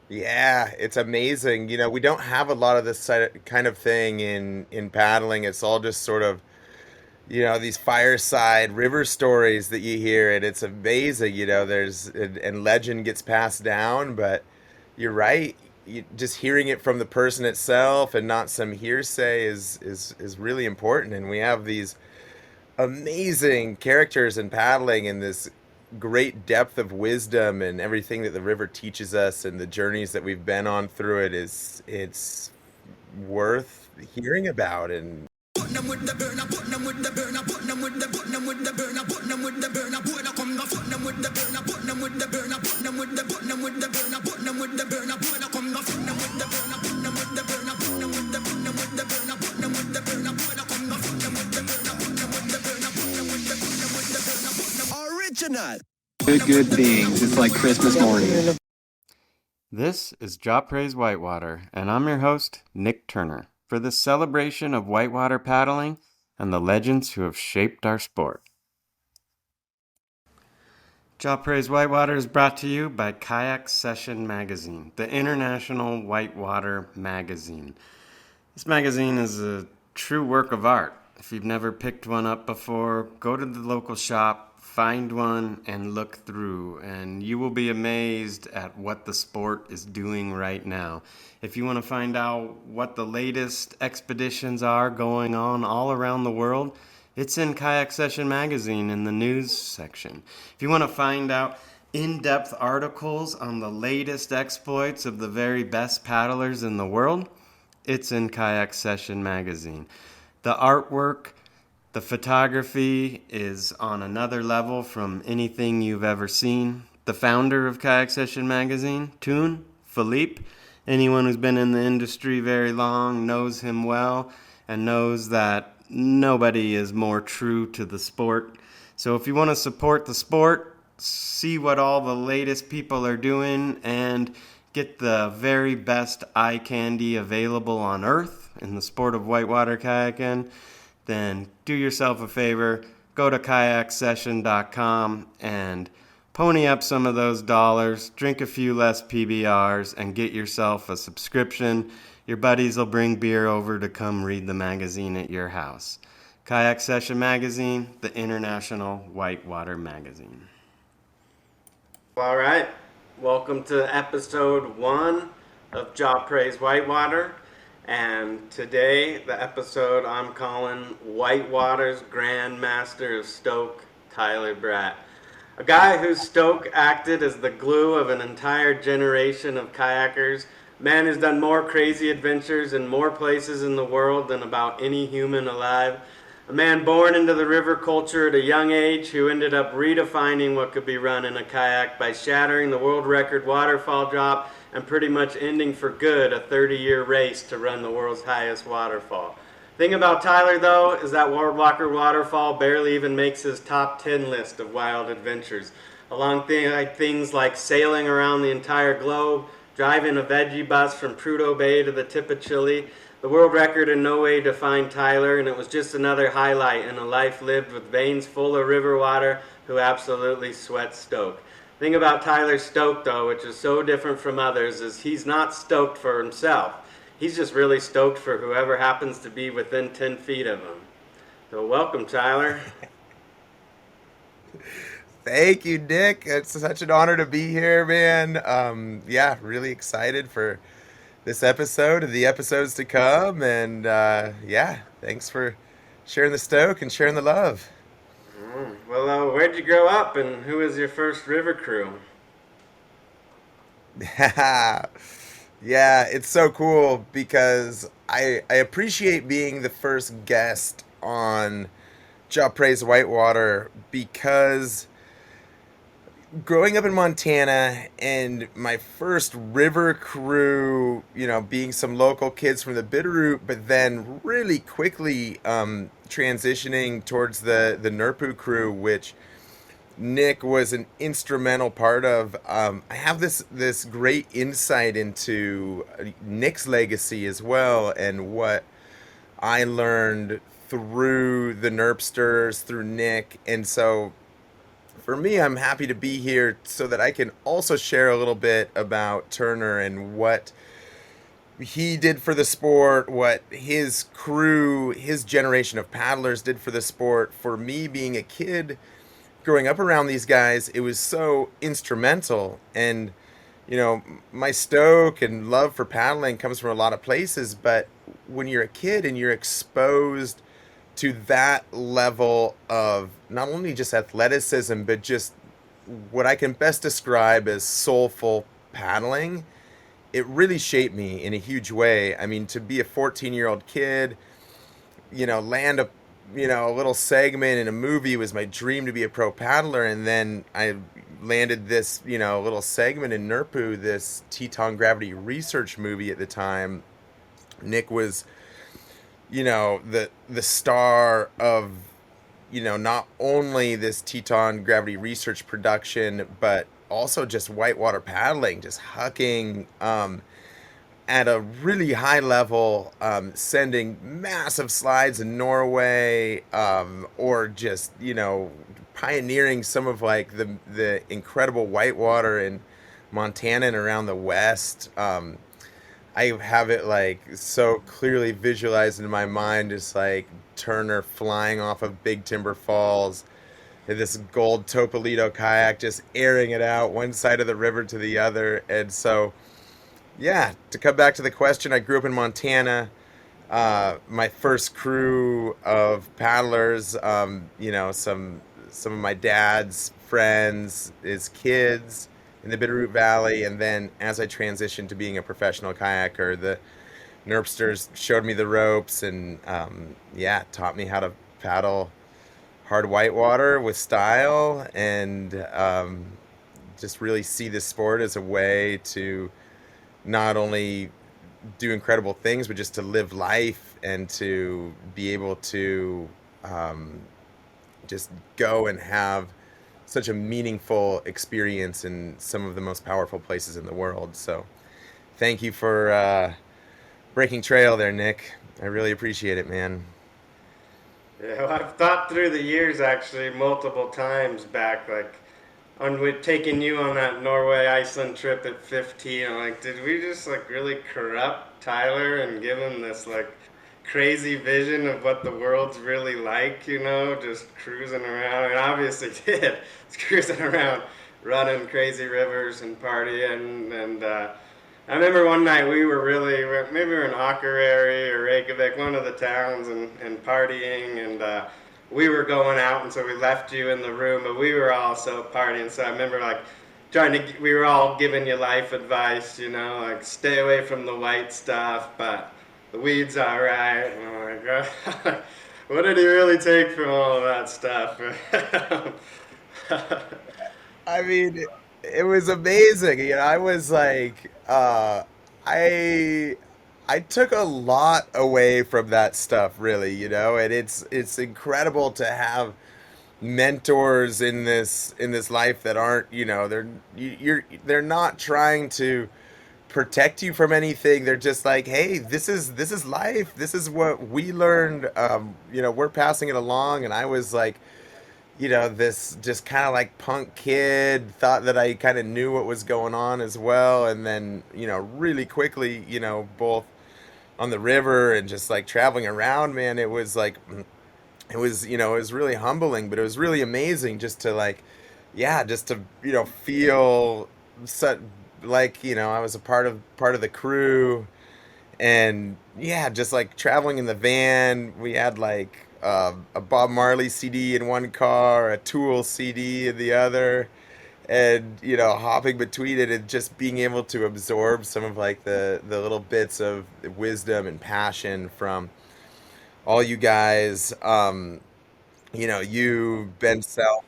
Yeah, it's amazing. We don't have a lot of this kind of thing in paddling. It's all just sort of, these fireside river stories that you hear, and it's amazing. There's and legend gets passed down, but you're right. Just hearing it from the person itself and not some hearsay is really important. And we have these amazing characters in paddling and this great depth of wisdom and everything that the river teaches us and the journeys that we've been on through it is it's worth hearing about. And Original. Good things. It's like Christmas morning. This is Job Praise Whitewater, and I'm your host, Nick Turner, for this celebration of whitewater paddling and the legends who have shaped our sport. Job Praise Whitewater is brought to you by Kayak Session Magazine, the international whitewater magazine. This magazine is a true work of art. If you've never picked one up before, go to the local shop, find one, and look through, and you will be amazed at what the sport is doing right now. If you want to find out what the latest expeditions are going on all around the world, it's in Kayak Session Magazine in the news section. If you want to find out in-depth articles on the latest exploits of the very best paddlers in the world, it's in Kayak Session Magazine. The artwork, the photography is on another level from anything you've ever seen. The founder of Kayak Session Magazine, Toon, Philippe, anyone who's been in the industry very long knows him well and knows that nobody is more true to the sport. So if you want to support the sport, see what all the latest people are doing, and get the very best eye candy available on Earth in the sport of whitewater kayaking, then do yourself a favor, go to kayaksession.com and pony up some of those dollars, drink a few less PBRs, and get yourself a subscription. Your buddies will bring beer over to come read the magazine at your house. Kayak Session Magazine, the international whitewater magazine. All right, welcome to episode 1 of Job Praise Whitewater. And today, the episode I'm calling Whitewater's Grand Master of Stoke, Tyler Bradt. A guy whose stoke acted as the glue of an entire generation of kayakers. Man who's done more crazy adventures in more places in the world than about any human alive. A man born into the river culture at a young age who ended up redefining what could be run in a kayak by shattering the World Record Waterfall drop and pretty much ending for good a 30-year race to run the world's highest waterfall. Thing about Tyler, though, is that World Record Waterfall barely even makes his top 10 list of wild adventures. Along things like sailing around the entire globe, driving a veggie bus from Prudhoe Bay to the tip of Chile, the world record in no way defined Tyler, and it was just another highlight in a life lived with veins full of river water who absolutely sweats stoke. The thing about Tyler's stoke, though, which is so different from others, is he's not stoked for himself. He's just really stoked for whoever happens to be within 10 feet of him. So welcome, Tyler. thank you, Nick. It's such an honor to be here, man. Yeah, really excited for this episode and the episodes to come. And yeah, thanks for sharing the stoke and sharing the love. Well, where'd you grow up, and who was your first river crew? Yeah, it's so cool because I appreciate being the first guest on Job Praise Whitewater because growing up in Montana and my first river crew, being some local kids from the Bitterroot, but then really quickly transitioning towards the Nurpu crew, which Nick was an instrumental part of. I have this great insight into Nick's legacy as well and what I learned through the Nerpsters, through Nick, and so for me, I'm happy to be here so that I can also share a little bit about Turner and what he did for the sport, what his crew, his generation of paddlers did for the sport. For me, being a kid growing up around these guys, it was so instrumental. And, my stoke and love for paddling comes from a lot of places. But when you're a kid and you're exposed to that level of not only just athleticism, but just what I can best describe as soulful paddling, it really shaped me in a huge way. I mean, to be a 14-year-old kid, land a little segment in a movie was my dream to be a pro paddler. And then I landed this, little segment in NERPU, this Teton Gravity Research movie at the time. Nick was, the star of, not only this Teton Gravity Research production, but also just whitewater paddling, just hucking at a really high level, sending massive slides in Norway, or just pioneering some of like the incredible whitewater in Montana and around the West. I have it like so clearly visualized in my mind, just like Turner flying off of Big Timber Falls, this gold Topolito kayak, just airing it out one side of the river to the other. And so, yeah, to come back to the question, I grew up in Montana. My first crew of paddlers, some of my dad's friends, his kids in the Bitterroot Valley, and then as I transitioned to being a professional kayaker, the Nerpsters showed me the ropes and taught me how to paddle hard whitewater with style, and just really see this sport as a way to not only do incredible things, but just to live life and to be able to just go and have such a meaningful experience in some of the most powerful places in the world. So thank you for breaking trail there, Nick. I really appreciate it, man. Yeah, well, I've thought through the years actually multiple times back, like on with taking you on that Norway Iceland trip at 15. I'm like, did we just like really corrupt Tyler and give him this like crazy vision of what the world's really like? Just cruising around. And obviously did. It's cruising around, running crazy rivers and partying. And I remember one night maybe we were in Akureyri or Reykjavik, one of the towns, and partying, and we were going out, and so we left you in the room, but we were also partying. So I remember like we were all giving you life advice, like stay away from the white stuff, but the weed's all right. And I'm like, oh, what did he really take from all of that stuff? I mean, it was amazing. I was like, I I took a lot away from that stuff, really, and it's incredible to have mentors in this life that aren't, they're not trying to protect you from anything. They're just like, hey, this is life. This is what we learned. We're passing it along. And I was like, this just kind of like punk kid, thought that I kind of knew what was going on as well. And then, really quickly, both on the river and just like traveling around, man, it was like, it was really humbling, but it was really amazing just to like, yeah, just to, feel such like, I was a part of the crew. And yeah, just like traveling in the van, we had like a Bob Marley CD in one car, a Tool CD in the other, and hopping between it and just being able to absorb some of like the little bits of wisdom and passion from all you guys. You, Ben Self,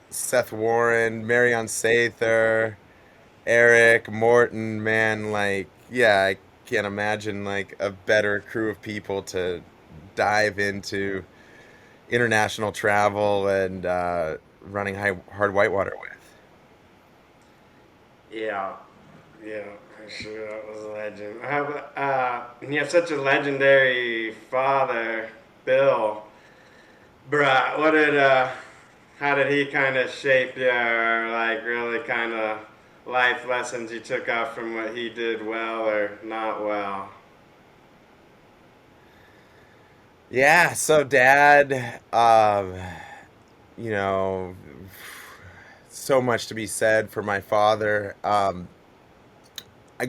Seth Warren, Marion Sather, Eric Morton, man, like, yeah, I can't imagine like a better crew of people to dive into international travel and running hard whitewater with. Yeah, yeah, for sure, that was a legend. And you have such a legendary father, Bill Bratt. How did he kind of shape you, or like really kind of life lessons you took off from what he did well or not well? Yeah, so dad, you know, so much to be said for my father. I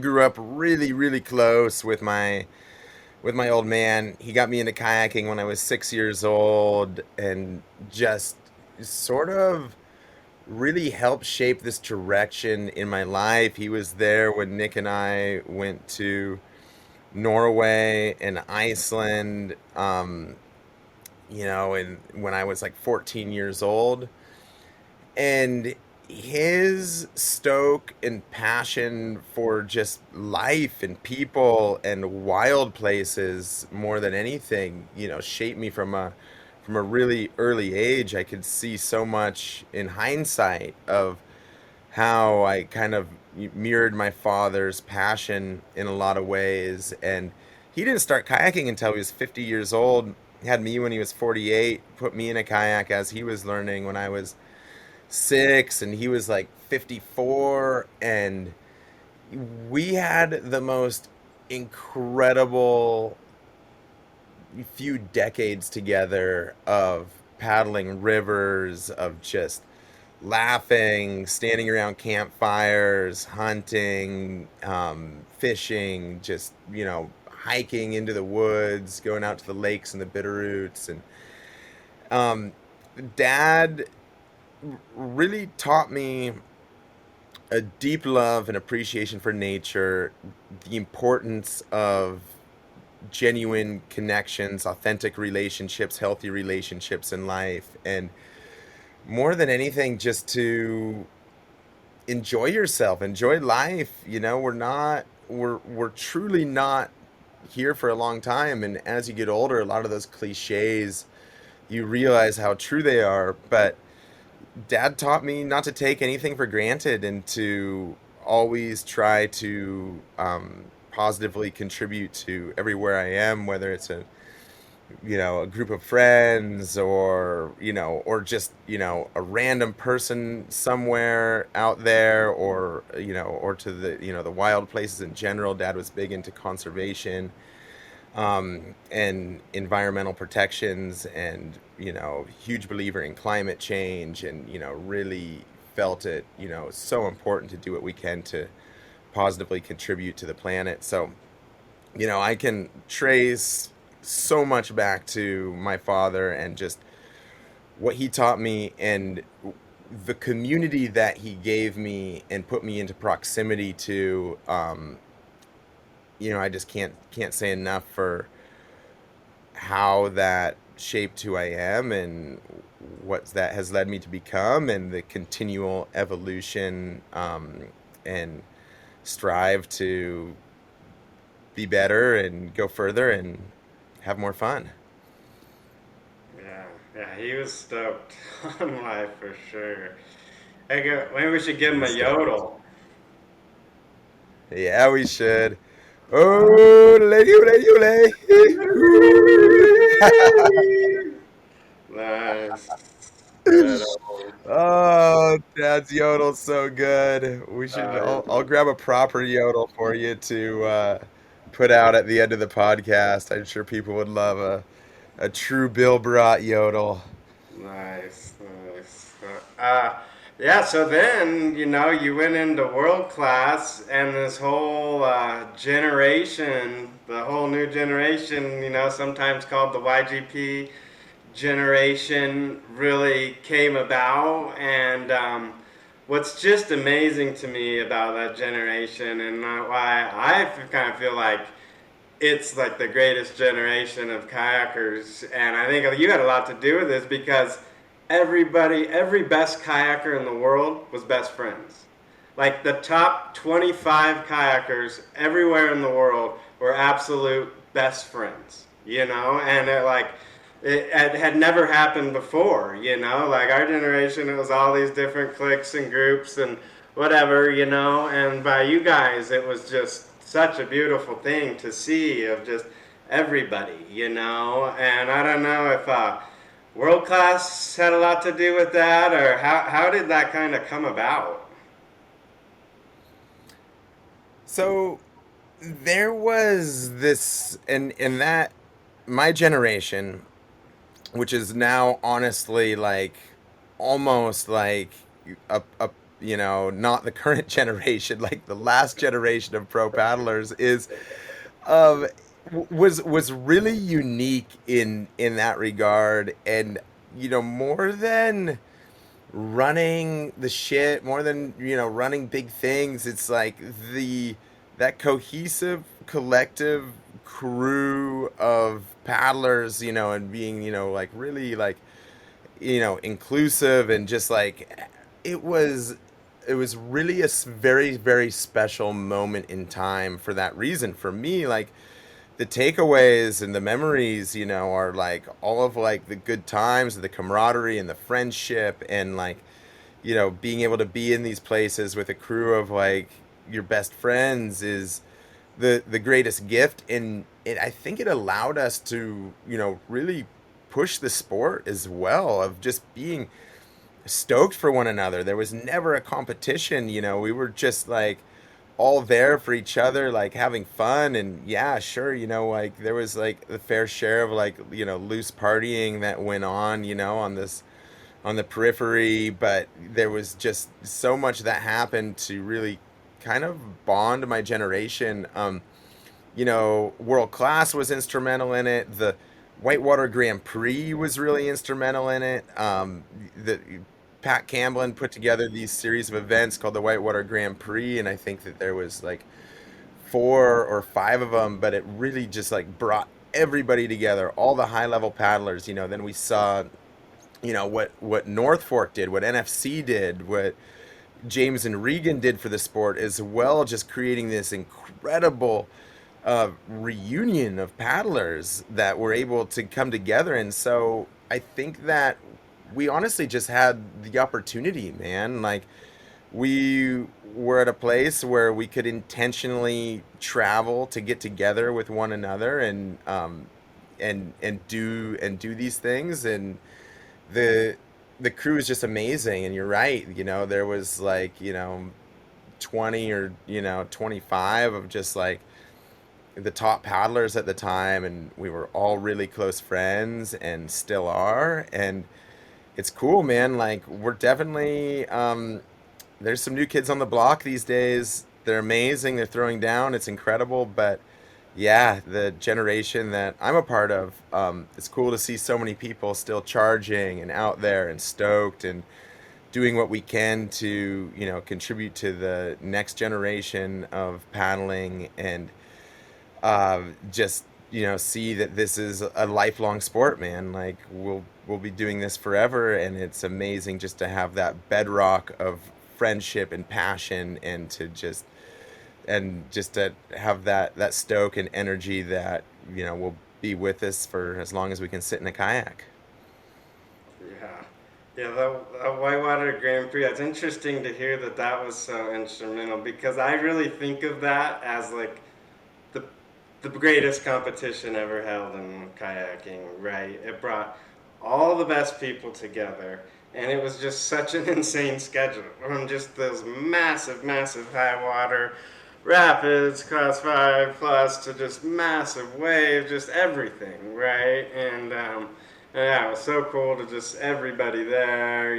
grew up really, really close with my old man. He got me into kayaking when I was 6 years old, and just sort of really helped shape this direction in my life. He was there when Nick and I went to Norway and Iceland. And when I was like 14 years old. And his stoke and passion for just life and people and wild places more than anything, shaped me from a really early age. I could see so much in hindsight of how I kind of mirrored my father's passion in a lot of ways. And he didn't start kayaking until he was 50 years old. He had me when he was 48, put me in a kayak as he was learning when I was 6, and he was like 54. And we had the most incredible few decades together of paddling rivers, of just laughing, standing around campfires, hunting, fishing, just, hiking into the woods, going out to the lakes and the Bitterroots. And um, dad really taught me a deep love and appreciation for nature, the importance of genuine connections, authentic relationships, healthy relationships in life, and more than anything, just to enjoy yourself, enjoy life. We're truly not here for a long time, and as you get older, a lot of those cliches, you realize how true they are. But dad taught me not to take anything for granted and to always try to positively contribute to everywhere I am, whether it's a group of friends, or just a random person somewhere out there, or to the wild places in general. Dad was big into conservation, and environmental protections, and huge believer in climate change, and really felt it so important to do what we can to positively contribute to the planet. So I can trace so much back to my father and just what he taught me, and the community that he gave me and put me into proximity to. I just can't say enough for how that shaped who I am and what that has led me to become, and the continual evolution, and strive to be better and go further and have more fun. Yeah, yeah, he was stoked on life for sure. Hey, maybe we should give him a He's stoked. yodel. Yeah, we should. Oh, lady, Nice. Right on. oh, Dad's yodel's so good. We should. I'll Yeah. grab a proper yodel for you to put out at the end of the podcast. I'm sure people would love a true Bill Brat yodel. Nice, nice. Yeah, so then, you went into world class, and this whole generation, the whole new generation, sometimes called the YGP generation, really came about. And what's just amazing to me about that generation, and why I kind of feel like it's like the greatest generation of kayakers, and I think you had a lot to do with this because every best kayaker in the world was best friends. Like the top 25 kayakers everywhere in the world were absolute best friends, and it had never happened before, like our generation, it was all these different cliques and groups and whatever, and by you guys, it was just such a beautiful thing to see of just everybody, and I don't know if World class had a lot to do with that, or how did that kind of come about? So there was this, and that my generation, which is now honestly like almost like a not the current generation, like the last generation of pro paddlers is um was really unique in that regard. And more than running the shit, more than running big things, it's like the that cohesive collective crew of paddlers, and being like really like inclusive, and just like it was it was really a very very special moment in time for that reason. For me, like the takeaways and the memories, are like all of like the good times, the camaraderie and the friendship, and like being able to be in these places with a crew of like your best friends is the greatest gift. And I think it allowed us to really push the sport as well, of just being stoked for one another. There was never a competition. We were just like all there for each other, like having fun. And yeah, sure, like there was like the fair share of like loose partying that went on, on the periphery, but there was just so much that happened to really kind of bond my generation. World class was instrumental in it. The Whitewater Grand Prix was really instrumental in it. The Pat Camblin put together these series of events called the Whitewater Grand Prix, and I think that there was like 4 or 5 of them, but it really just like brought everybody together, all the high level paddlers. Then we saw what North Fork did, what NFC did, what James and Regan did for the sport as well, just creating this incredible reunion of paddlers that were able to come together. And so I think that we honestly just had the opportunity, man. Like we were at a place where we could intentionally travel to get together with one another, and do these things. And the the crew is just amazing. And you're right, there was like 20 or 25 of just like the top paddlers at the time, and we were all really close friends and still are. And it's cool, man. Like we're definitely there's some new kids on the block these days. They're amazing. They're throwing down. It's incredible. But yeah, the generation that I'm a part of, it's cool to see so many people still charging and out there and stoked and doing what we can to, contribute to the next generation of paddling. And just, see that this is a lifelong sport, man. Like we'll be doing this forever, and it's amazing just to have that bedrock of friendship and passion, and just to have that stoke and energy that will be with us for as long as we can sit in a kayak. Yeah. Yeah, the Whitewater Grand Prix. It's interesting to hear that that was so instrumental because I really think of that as like the the greatest competition ever held in kayaking, right? It brought all the best people together, and it was just such an insane schedule from just those massive, massive high water rapids, class 5 plus to just massive waves, just everything, right? And yeah, it was so cool to just everybody there,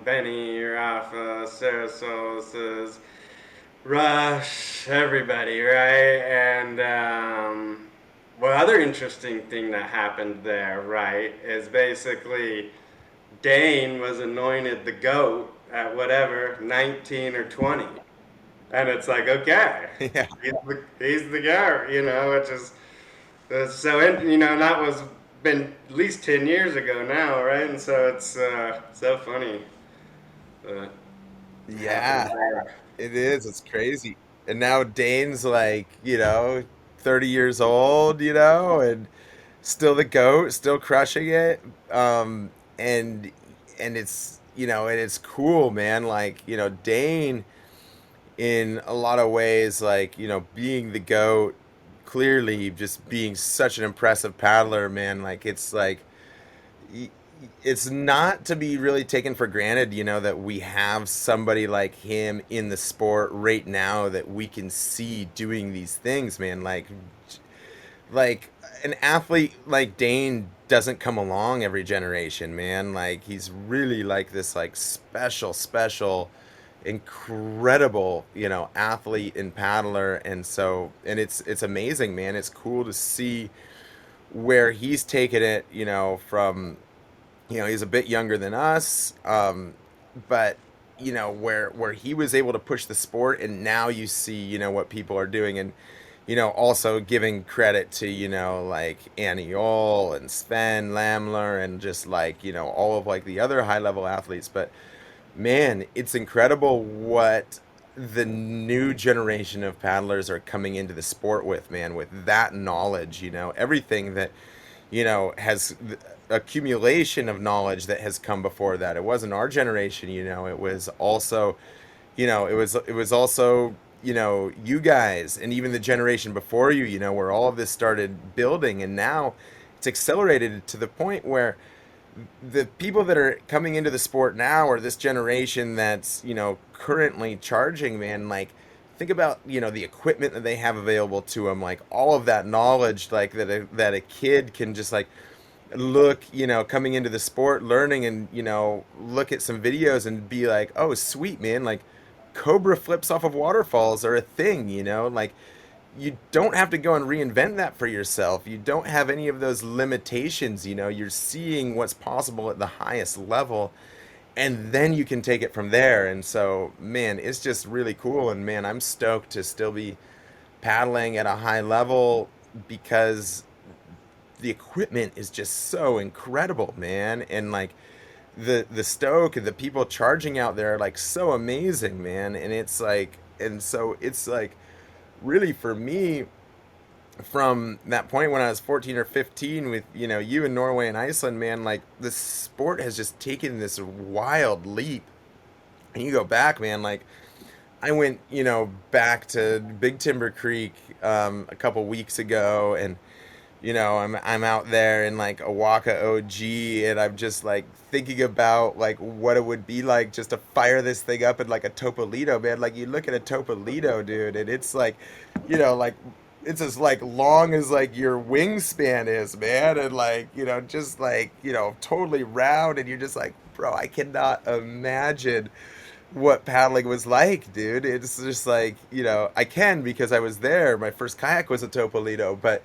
Benny, Rafa, Sarasolis, Rush, everybody, right? And one other interesting thing that happened there, right, is basically Dane was anointed the GOAT at whatever, 19 or 20. And it's like, okay, Yeah. he's the guy, which is so, that was been at least 10 years ago now, right? And so it's so funny that happened Yeah, there. it is. It's crazy. And now Dane's like, 30 years old, and still the goat, still crushing it. And it's cool, man. Like, Dane in a lot of ways, like, being the goat, clearly just being such an impressive paddler, man. Like it's like y- it's not to be really taken for granted, that we have somebody like him in the sport right now that we can see doing these things, man. Like an athlete like Dane doesn't come along every generation, man. Like he's really like this like special incredible, athlete and paddler. And it's amazing, man. It's cool to see where he's taken it, from, he's a bit younger than us, but where he was able to push the sport, and now you see, what people are doing, and also giving credit to, like Annie Ol and Sven Lamler and just like, all of like the other high level athletes. But man, it's incredible what the new generation of paddlers are coming into the sport with, man, with that knowledge, everything that, has accumulation of knowledge that has come before that. It wasn't our generation, it was also, it was also, you guys and even the generation before you, where all of this started building. And now it's accelerated to the point where the people that are coming into the sport now, or this generation that's, currently charging, man, like think about, the equipment that they have available to them, like all of that knowledge, like that a kid can just like look, coming into the sport, learning, and, look at some videos and be like, oh, sweet, man, like Cobra flips off of waterfalls are a thing, like you don't have to go and reinvent that for yourself. You don't have any of those limitations, you're seeing what's possible at the highest level, and then you can take it from there. And so, man, it's just really cool. And man, I'm stoked to still be paddling at a high level because the equipment is just so incredible, man. And like the stoke and the people charging out there are like so amazing, man. And so it's like really for me, from that point when I was 14 or 15 with, you in Norway and Iceland, man, like the sport has just taken this wild leap. And you go back, man, like I went, back to Big Timber Creek a couple weeks ago, and I'm out there in like Awaka OG, and I'm just like thinking about like what it would be like just to fire this thing up in like a Topolito, man. Like you look at a Topolito, dude, and it's like, like it's as like long as like your wingspan is, man, and like, just like, totally round, and you're just like, bro, I cannot imagine what paddling was like, dude. It's just like, I can because I was there. My first kayak was a Topolito, but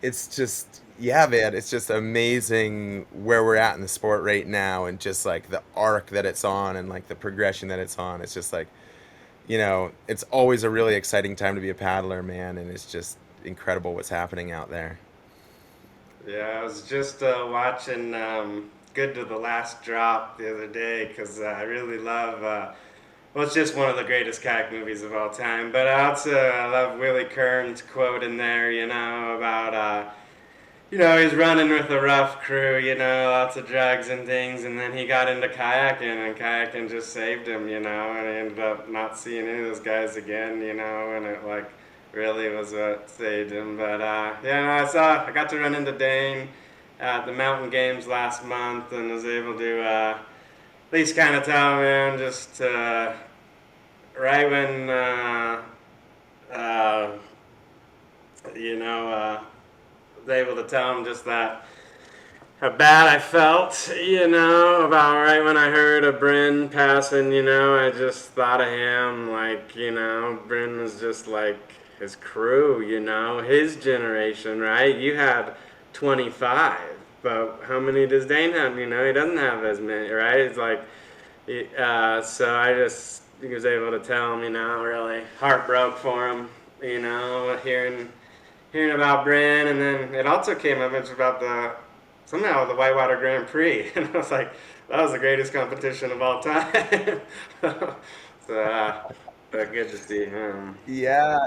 it's just, yeah, man, it's just amazing where we're at in the sport right now, and just like the arc that it's on, and like the progression that it's on. It's just like, it's always a really exciting time to be a paddler, man, and it's just incredible what's happening out there. Yeah, I was just watching Good to the Last Drop the other day because I really love. Well, it's just one of the greatest kayak movies of all time. But I love Willie Kern's quote in there, about he's running with a rough crew, lots of drugs and things, and then he got into kayaking, and kayaking just saved him, and he ended up not seeing any of those guys again, and it like really was what saved him. But yeah, no, I got to run into Dane at the mountain games last month, and was able to at least kind of tell him, just right when uh, was able to tell him just that how bad I felt, about right when I heard of Bryn passing, I just thought of him like, Bryn was just like his crew, his generation, right? You had 25, but how many does Dane have? He doesn't have as many, right? It's like, so I just was able to tell him, really heart broke for him, hearing about Bryn, and then it also came up about somehow the Whitewater Grand Prix, and I was like, that was the greatest competition of all time. So, but good to see him. Yeah,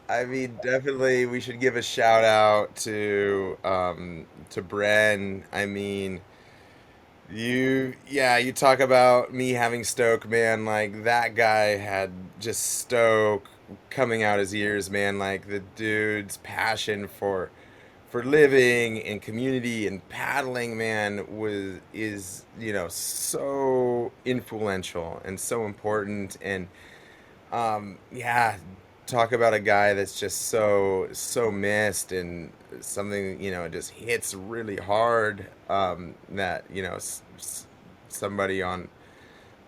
I mean, definitely we should give a shout out to Bren. I mean, you talk about me having Stoke, man. Like that guy had just Stoke coming out his ears, man. Like the dude's passion for for living and community and paddling, man, was is so influential and so important. And yeah, talk about a guy that's just so missed, and something just hits really hard, that somebody on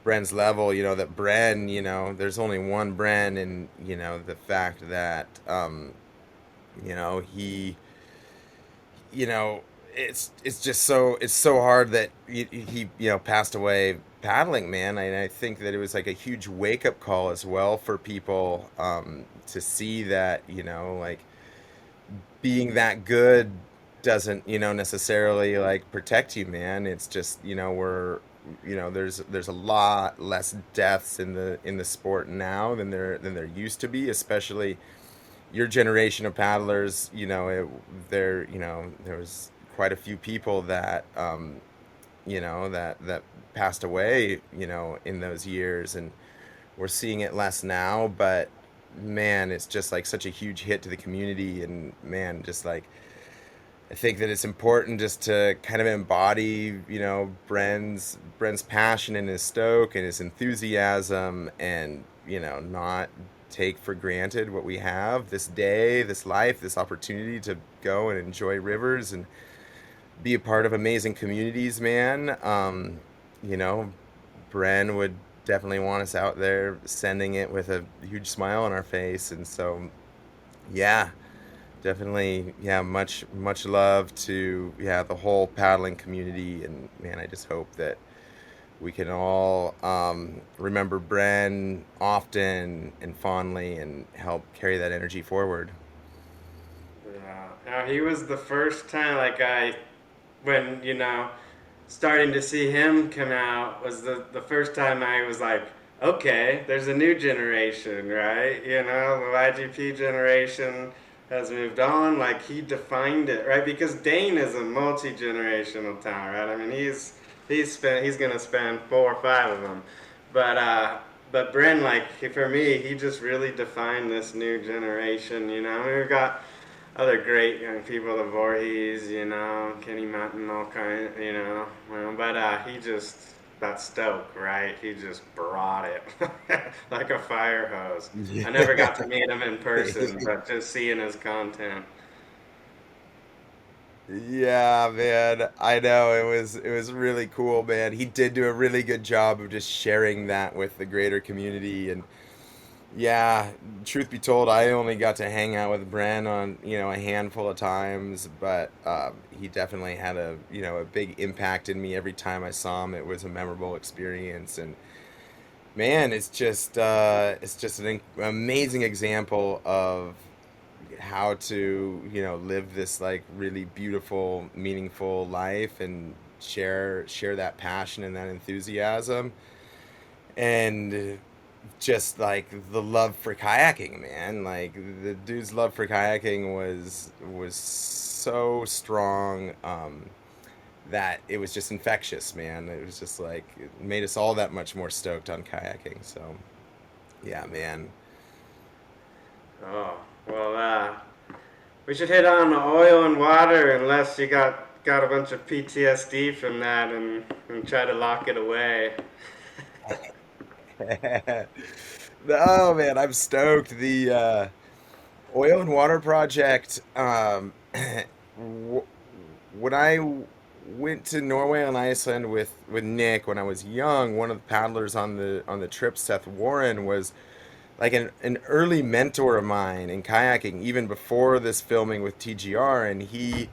Bren's level, that Bren, there's only one Bren. And the fact that he, you know, it's just it's so hard that he passed away paddling, man. And I think that it was like a huge wake up call as well for people, to see that like being that good doesn't necessarily like protect you, man. It's just we're there's a lot less deaths in the sport now than there used to be, especially your generation of paddlers. There was quite a few people that that passed away in those years, and we're seeing it less now. But man, it's just like such a huge hit to the community. And man, just like I think that it's important just to kind of embody, Bren's passion and his stoke and his enthusiasm, and not take for granted what we have this day, this life, this opportunity to go and enjoy rivers and be a part of amazing communities, man. You know, Bren would definitely want us out there sending it with a huge smile on our face. And so, yeah, definitely, yeah, much love to the whole paddling community. And man, I just hope that we can all remember Bren often and fondly and help carry that energy forward. Yeah. Now he was the first time, like when starting to see him come out was the first time I was like, okay, there's a new generation, right? The YGP generation has moved on. Like he defined it, right? Because Dane is a multi-generational talent, right? I mean, he's gonna span 4 or 5 of them, but Bryn, like for me, he just really defined this new generation. I mean, we've got other great young people, the Voorhees, Kenny Mutton, all kind, but he just, that Stoke, right? He just brought it like a fire hose. I never got to meet him in person, but just seeing his content. Yeah, man. I know it was really cool, man. He did do a really good job of just sharing that with the greater community. And yeah, truth be told, I only got to hang out with Bren on, a handful of times, but he definitely had a big impact in me every time I saw him. It was a memorable experience. And man, it's just an amazing example of how to live this like really beautiful, meaningful life, and share that passion and that enthusiasm, and just like the love for kayaking, man. Like the dude's love for kayaking was so strong, that it was just infectious, man. It was just like it made us all that much more stoked on kayaking. So yeah, man. Oh, well, we should hit on the oil and water unless you got a bunch of PTSD from that and try to lock it away. Oh man, I'm stoked. The oil and water project. W- when I went to Norway and Iceland with Nick when I was young, one of the paddlers on the trip, Seth Warren, was like an early mentor of mine in kayaking, even before this filming with TGR. And he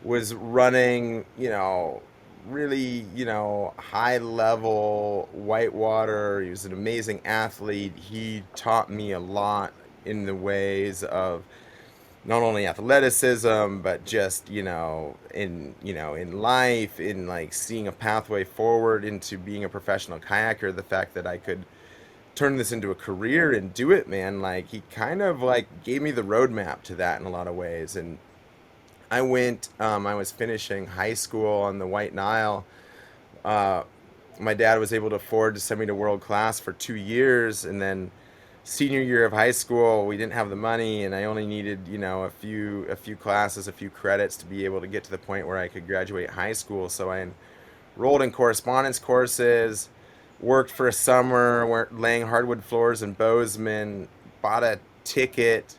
was running, really, high level whitewater. He was an amazing athlete. He taught me a lot in the ways of not only athleticism, but just in life, in like seeing a pathway forward into being a professional kayaker. The fact that I could turn this into a career and do it, man, like he kind of like gave me the roadmap to that in a lot of ways. And I was finishing high school on the White Nile. uh, my dad was able to afford to send me to world class for 2 years, and then senior year of high school, we didn't have the money, and I only needed, a few classes, a few credits to be able to get to the point where I could graduate high school. So I enrolled in correspondence courses, worked for a summer, laying hardwood floors in Bozeman, bought a ticket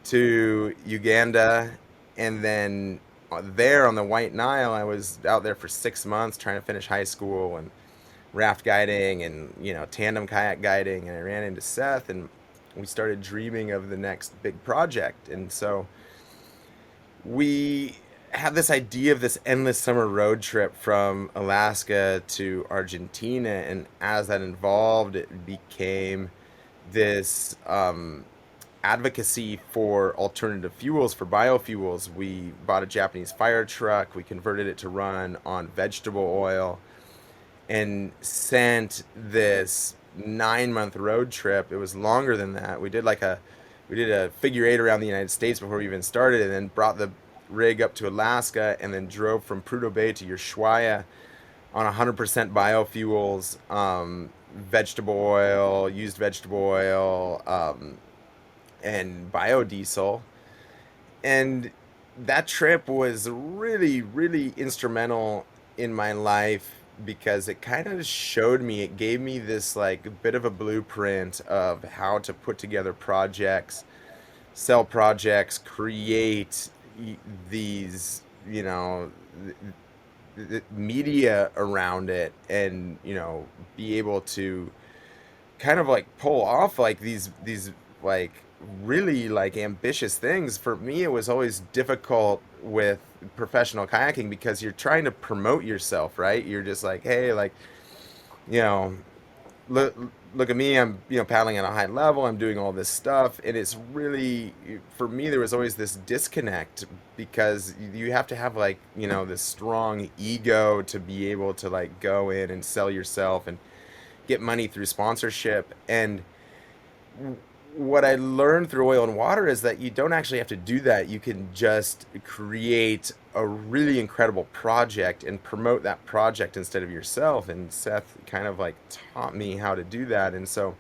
to Uganda, and then there on the White Nile, I was out there for 6 months trying to finish high school and raft guiding and tandem kayak guiding. And I ran into Seth, and we started dreaming of the next big project. And so we had this idea of this endless summer road trip from Alaska to Argentina, and as that evolved, it became this advocacy for alternative fuels, for biofuels. We bought a Japanese fire truck, we converted it to run on vegetable oil, and sent this 9 month road trip. It was longer than that. We did a figure eight around the United States before we even started, and then brought the rig up to Alaska, and then drove from Prudhoe Bay to Ushuaia on 100% biofuels, vegetable oil, used vegetable oil, and biodiesel. And that trip was really, really instrumental in my life because it kind of showed me, it gave me this like bit of a blueprint of how to put together projects, sell projects, create these, media around it, and be able to kind of like pull off like these like really like ambitious things. For me, it was always difficult with professional kayaking because you're trying to promote yourself, right? You're just like, hey, like, you know, look look at me, I'm paddling at a high level, I'm doing all this stuff, and it's really, for me, there was always this disconnect because you have to have like this strong ego to be able to like go in and sell yourself and get money through sponsorship. And what I learned through oil and water is that you don't actually have to do that. You can just create a really incredible project and promote that project instead of yourself. And Seth kind of like taught me how to do that. And so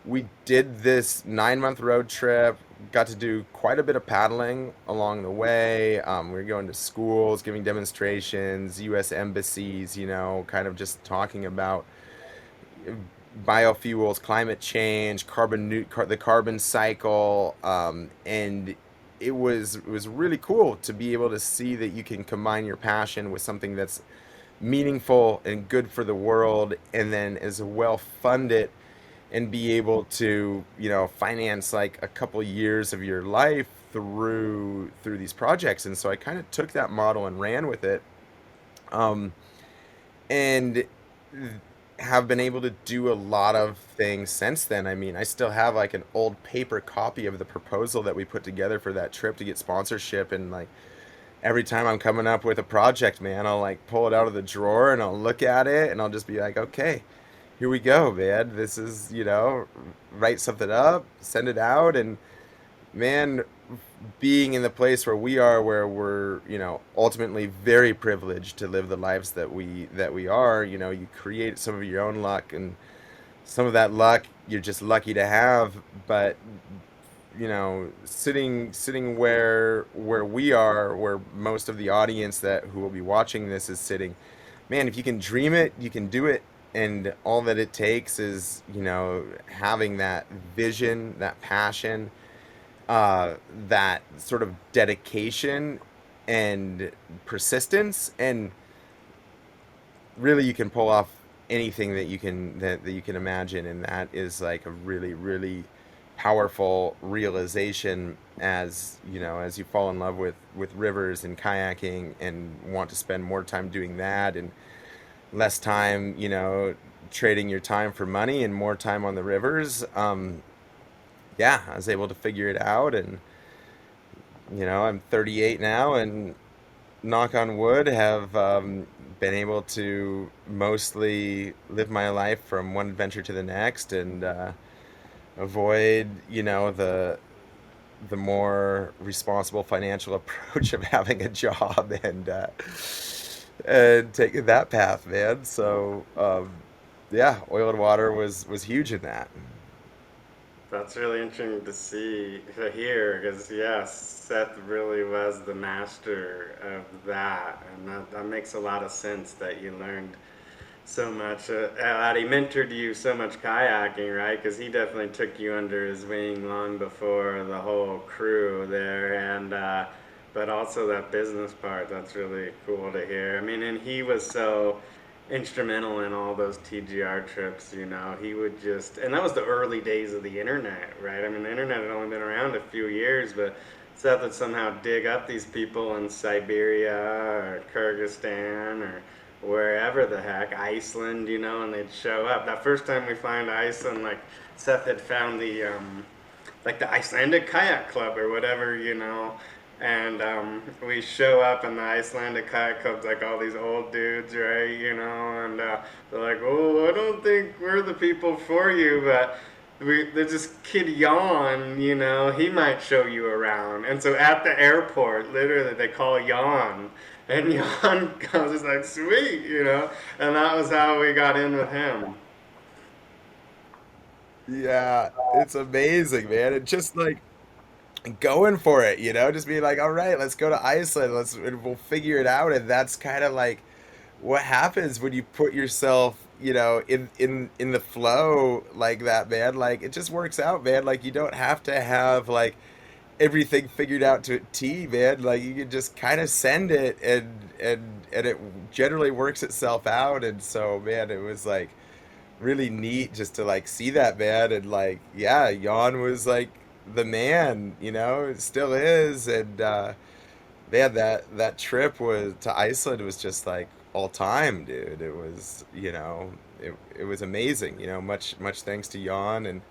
we did this 9 month road trip, got to do quite a bit of paddling along the way. We were going to schools, giving demonstrations, U.S. embassies, kind of just talking about biofuels, climate change, the carbon cycle, and it was really cool to be able to see that you can combine your passion with something that's meaningful and good for the world, and then as well fund it and be able to finance like a couple years of your life through these projects. And so I kind of took that model and ran with it, um, and have been able to do a lot of things since then. I mean, I still have like an old paper copy of the proposal that we put together for that trip to get sponsorship, and like every time I'm coming up with a project, man, I'll like pull it out of the drawer and I'll look at it and I'll just be like, okay, here we go, man. This is, write something up, send it out. And man, being in the place where we are, where we're ultimately very privileged to live the lives that we are, you create some of your own luck, and some of that luck you're just lucky to have. But sitting where we are, where most of the audience that who will be watching this is sitting, man, if you can dream it, you can do it. And all that it takes is having that vision, that passion, that sort of dedication and persistence, and really you can pull off anything that you can imagine. And that is like a really, really powerful realization as you fall in love with rivers and kayaking and want to spend more time doing that and less time trading your time for money and more time on the rivers. Yeah, I was able to figure it out. And I'm 38 now, and knock on wood, have been able to mostly live my life from one adventure to the next, and avoid the more responsible financial approach of having a job, and taking that path, man. So yeah, oil and water was huge in that. That's really interesting to see, to hear, because yes, Seth really was the master of that, and that makes a lot of sense that you learned so much. That he mentored you so much kayaking, right? Because he definitely took you under his wing long before the whole crew there, and but also that business part. That's really cool to hear. I mean, and he was so instrumental in all those TGR trips. You know, he would just, and that was the early days of the internet, right? I mean, the internet had only been around a few years, but Seth would somehow dig up these people in Siberia or Kyrgyzstan or wherever the heck, Iceland, you know, and they'd show up. That first time we find Iceland, like Seth had found the like the Icelandic kayak club or whatever, you know. And we show up in the Icelandic kayak club's like all these old dudes, right? You know, and they're like, "Oh, I don't think we're the people for you, but there's this kid Jan, you know, he might show you around." And so at the airport, literally, they call Jan, and Jan comes, is like, "Sweet," you know, and that was how we got in with him. Yeah, it's amazing, man. And just like going for it, just being like, all right, let's go to Iceland. And we'll figure it out. And that's kind of like what happens when you put yourself, in the flow like that, man. Like it just works out, man. Like you don't have to have like everything figured out to a T, man. Like you can just kind of send it and it generally works itself out. And so, man, it was like really neat just to like see that, man. And like, yeah, Jan was like the man, it still is. And man, that trip was to Iceland was just like all time, dude. It was, it was amazing, much thanks to Jan. And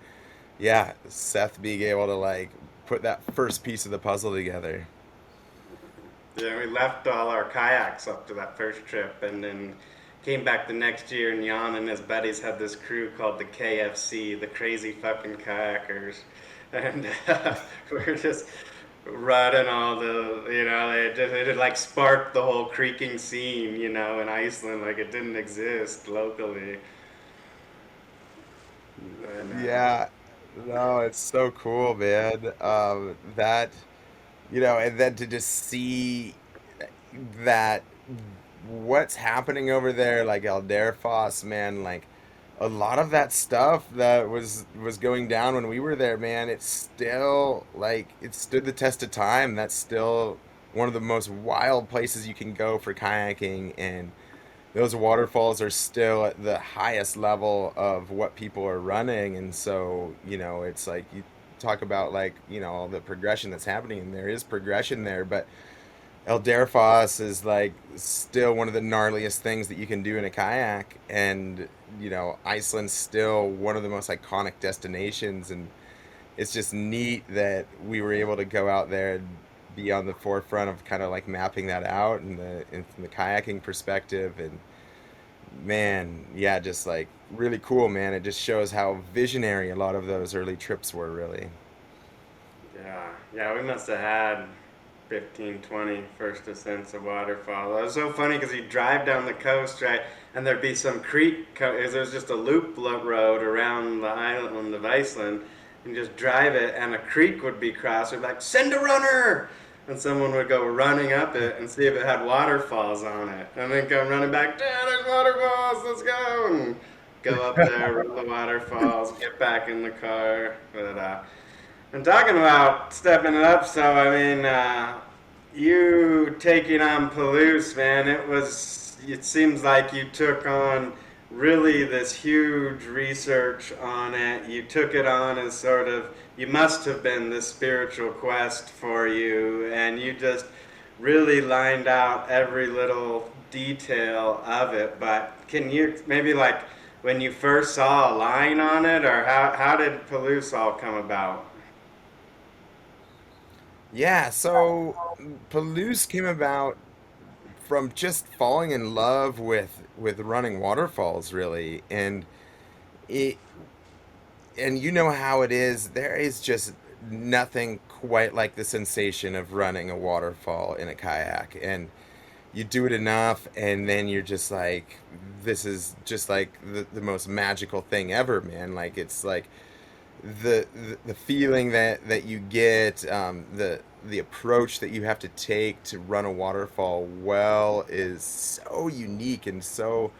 yeah, Seth being able to like put that first piece of the puzzle together. Yeah, we left all our kayaks up to that first trip, and then came back the next year. And Jan and his buddies had this crew called the KFC, the Crazy Fucking Kayakers, and we're just running all the, they did like spark the whole creaking scene, in Iceland, like it didn't exist locally. And Yeah, no, it's so cool, man. That, and then to just see that what's happening over there, like Elderfoss, man, like a lot of that stuff that was going down when we were there, man, it's still like it stood the test of time. That's still one of the most wild places you can go for kayaking, and those waterfalls are still at the highest level of what people are running. And so, it's like you talk about like, all the progression that's happening, and there is progression there, but El Derfas is like still one of the gnarliest things that you can do in a kayak. And, Iceland's still one of the most iconic destinations. And it's just neat that we were able to go out there and be on the forefront of kind of like mapping that out from the kayaking perspective. And man, yeah, just like really cool, man. It just shows how visionary a lot of those early trips were, really. yeah, yeah, we must have had 15, 20 first ascents of waterfall. It was so funny because you drive down the coast, right, and there'd be some creek. There's just a road around the island of Iceland. And just drive it, and a creek would be crossed. We'd be like, "Send a runner!" And someone would go running up it and see if it had waterfalls on it, and then come running back. "Dad, there's waterfalls. Let's go!" And go up there, run the waterfalls, get back in the car. But and talking about stepping it up, so I mean, you taking on Palouse, man, it was. It seems like you took on really this huge research on it. You took it on as sort of. You must have been this spiritual quest for you, and you just really lined out every little detail of it. But can you maybe like when you first saw a line on it, or how did Palouse all come about? Yeah, so Palouse came about from just falling in love with running waterfalls, really. It and you know how it is. There is just nothing quite like the sensation of running a waterfall in a kayak. And you do it enough, and then you're just like, this is just like the most magical thing ever, man. Like it's like the feeling that you get, the approach that you have to take to run a waterfall well is so unique and so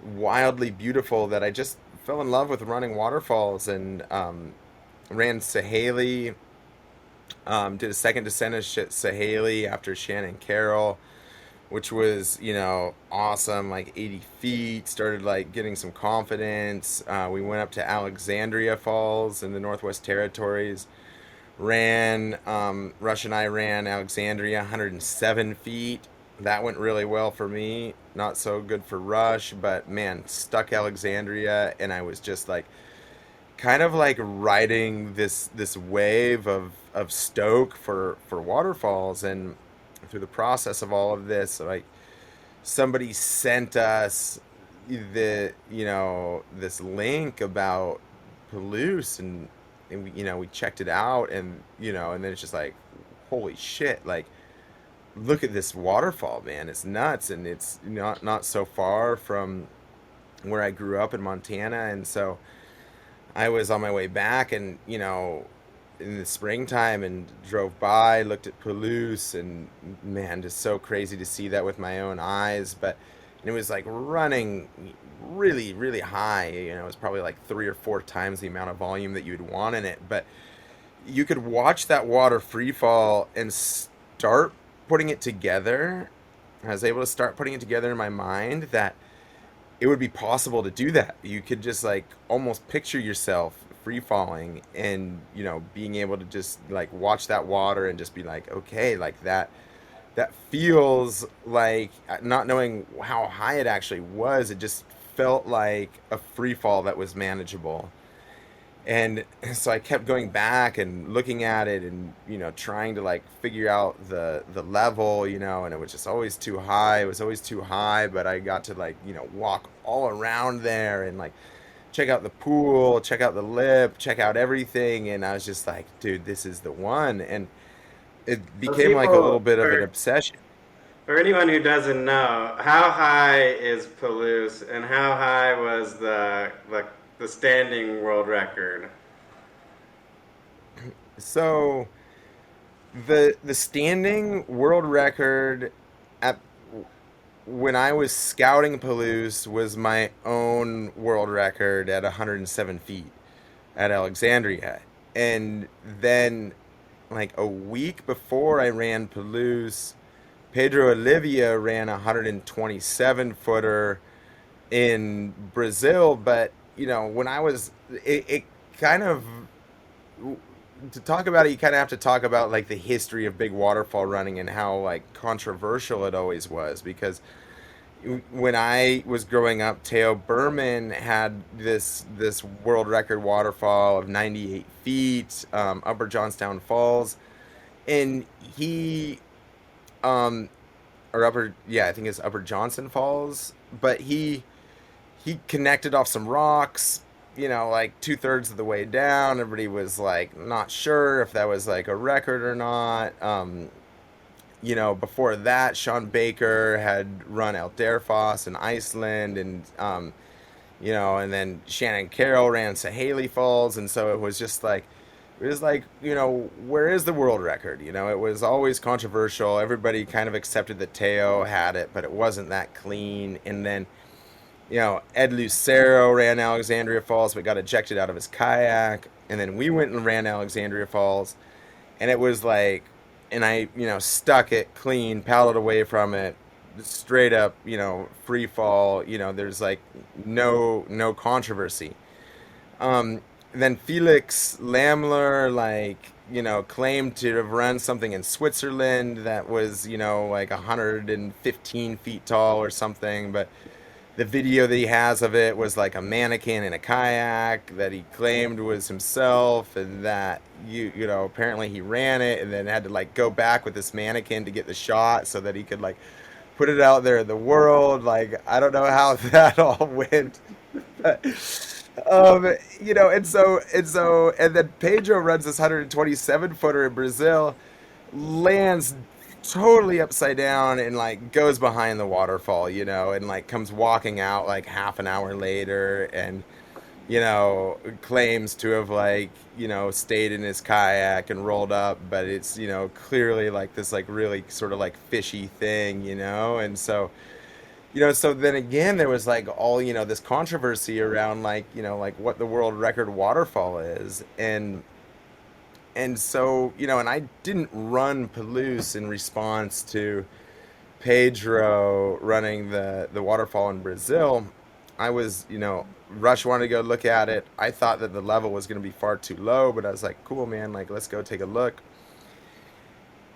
wildly beautiful that I just fell in love with running waterfalls and ran Sahaley. Did a second descent of Sahaley after Shannon Carroll, which was, awesome, like 80 feet. Started like getting some confidence. We went up to Alexandria Falls in the Northwest Territories. Rush and I ran Alexandria 107 feet. That went really well for me. Not so good for Rush, but man, stuck Alexandria, and I was just like kind of like riding this wave of stoke for waterfalls. And through the process of all of this, like somebody sent us this link about Palouse, and we checked it out, and then it's just like, holy shit, like look at this waterfall, man, it's nuts. And it's not so far from where I grew up in Montana. And so I was on my way back, and in the springtime, and drove by, looked at Palouse, and man, just so crazy to see that with my own eyes. But and it was like running really, really high. It was probably like 3 or 4 times the amount of volume that you'd want in it. But you could watch that water free fall and start putting it together. I was able to start putting it together in my mind that it would be possible to do that. You could just like almost picture yourself free falling, and being able to just like watch that water and just be like, okay, like that feels like, not knowing how high it actually was, it just felt like a free fall that was manageable. And so I kept going back and looking at it, and trying to like figure out the level, and it was just always too high. It was always too high. But I got to like walk all around there and like check out the pool, check out the lip, check out everything. And I was just like, dude, this is the one. And it For became like a little people, bit of an for, obsession. for anyone who doesn't know, how high is Palouse, and how high was the standing world record? So the standing world record at when I was scouting Palouse was my own world record at 107 feet at Alexandria. And then, like a week before I ran Palouse, Pedro Olivia ran a 127 footer in Brazil. But, when I was, it kind of, to talk about it, you kind of have to talk about like the history of big waterfall running and how like controversial it always was. Because when I was growing up, Theo Berman had this world record waterfall of 98 feet, Upper Johnstown Falls, and he, um, or upper, yeah, I think it's Upper Johnson Falls, but he connected off some rocks, like 2/3 of the way down. Everybody was like not sure if that was like a record or not. Before that, Sean Baker had run El Derfoss in Iceland, and then Shannon Carroll ran Sahaley Falls, and so it was like, where is the world record? It was always controversial. Everybody kind of accepted that Teo had it, but it wasn't that clean. And then, Ed Lucero ran Alexandria Falls, but got ejected out of his kayak. And then we went and ran Alexandria Falls, and it was like, and I, stuck it clean, paddled away from it, straight up, free fall. There's like no controversy. Then Felix Lamler, like, claimed to have run something in Switzerland that was, like 115 feet tall or something. But the video that he has of it was like a mannequin in a kayak that he claimed was himself, and that apparently he ran it and then had to like go back with this mannequin to get the shot so that he could like put it out there in the world. Like, I don't know how that all went. But, and then Pedro runs this 127 footer in Brazil, lands totally upside down, and like goes behind the waterfall, and like comes walking out like half an hour later. And claims to have like, stayed in his kayak and rolled up, but it's, clearly like this like really sort of like fishy thing, and so then again there was like all, this controversy around like, like what the world record waterfall is. And so, and I didn't run Palouse in response to Pedro running the waterfall in Brazil. I was, Rush wanted to go look at it. I thought that the level was going to be far too low, but I was like, cool, man, like let's go take a look.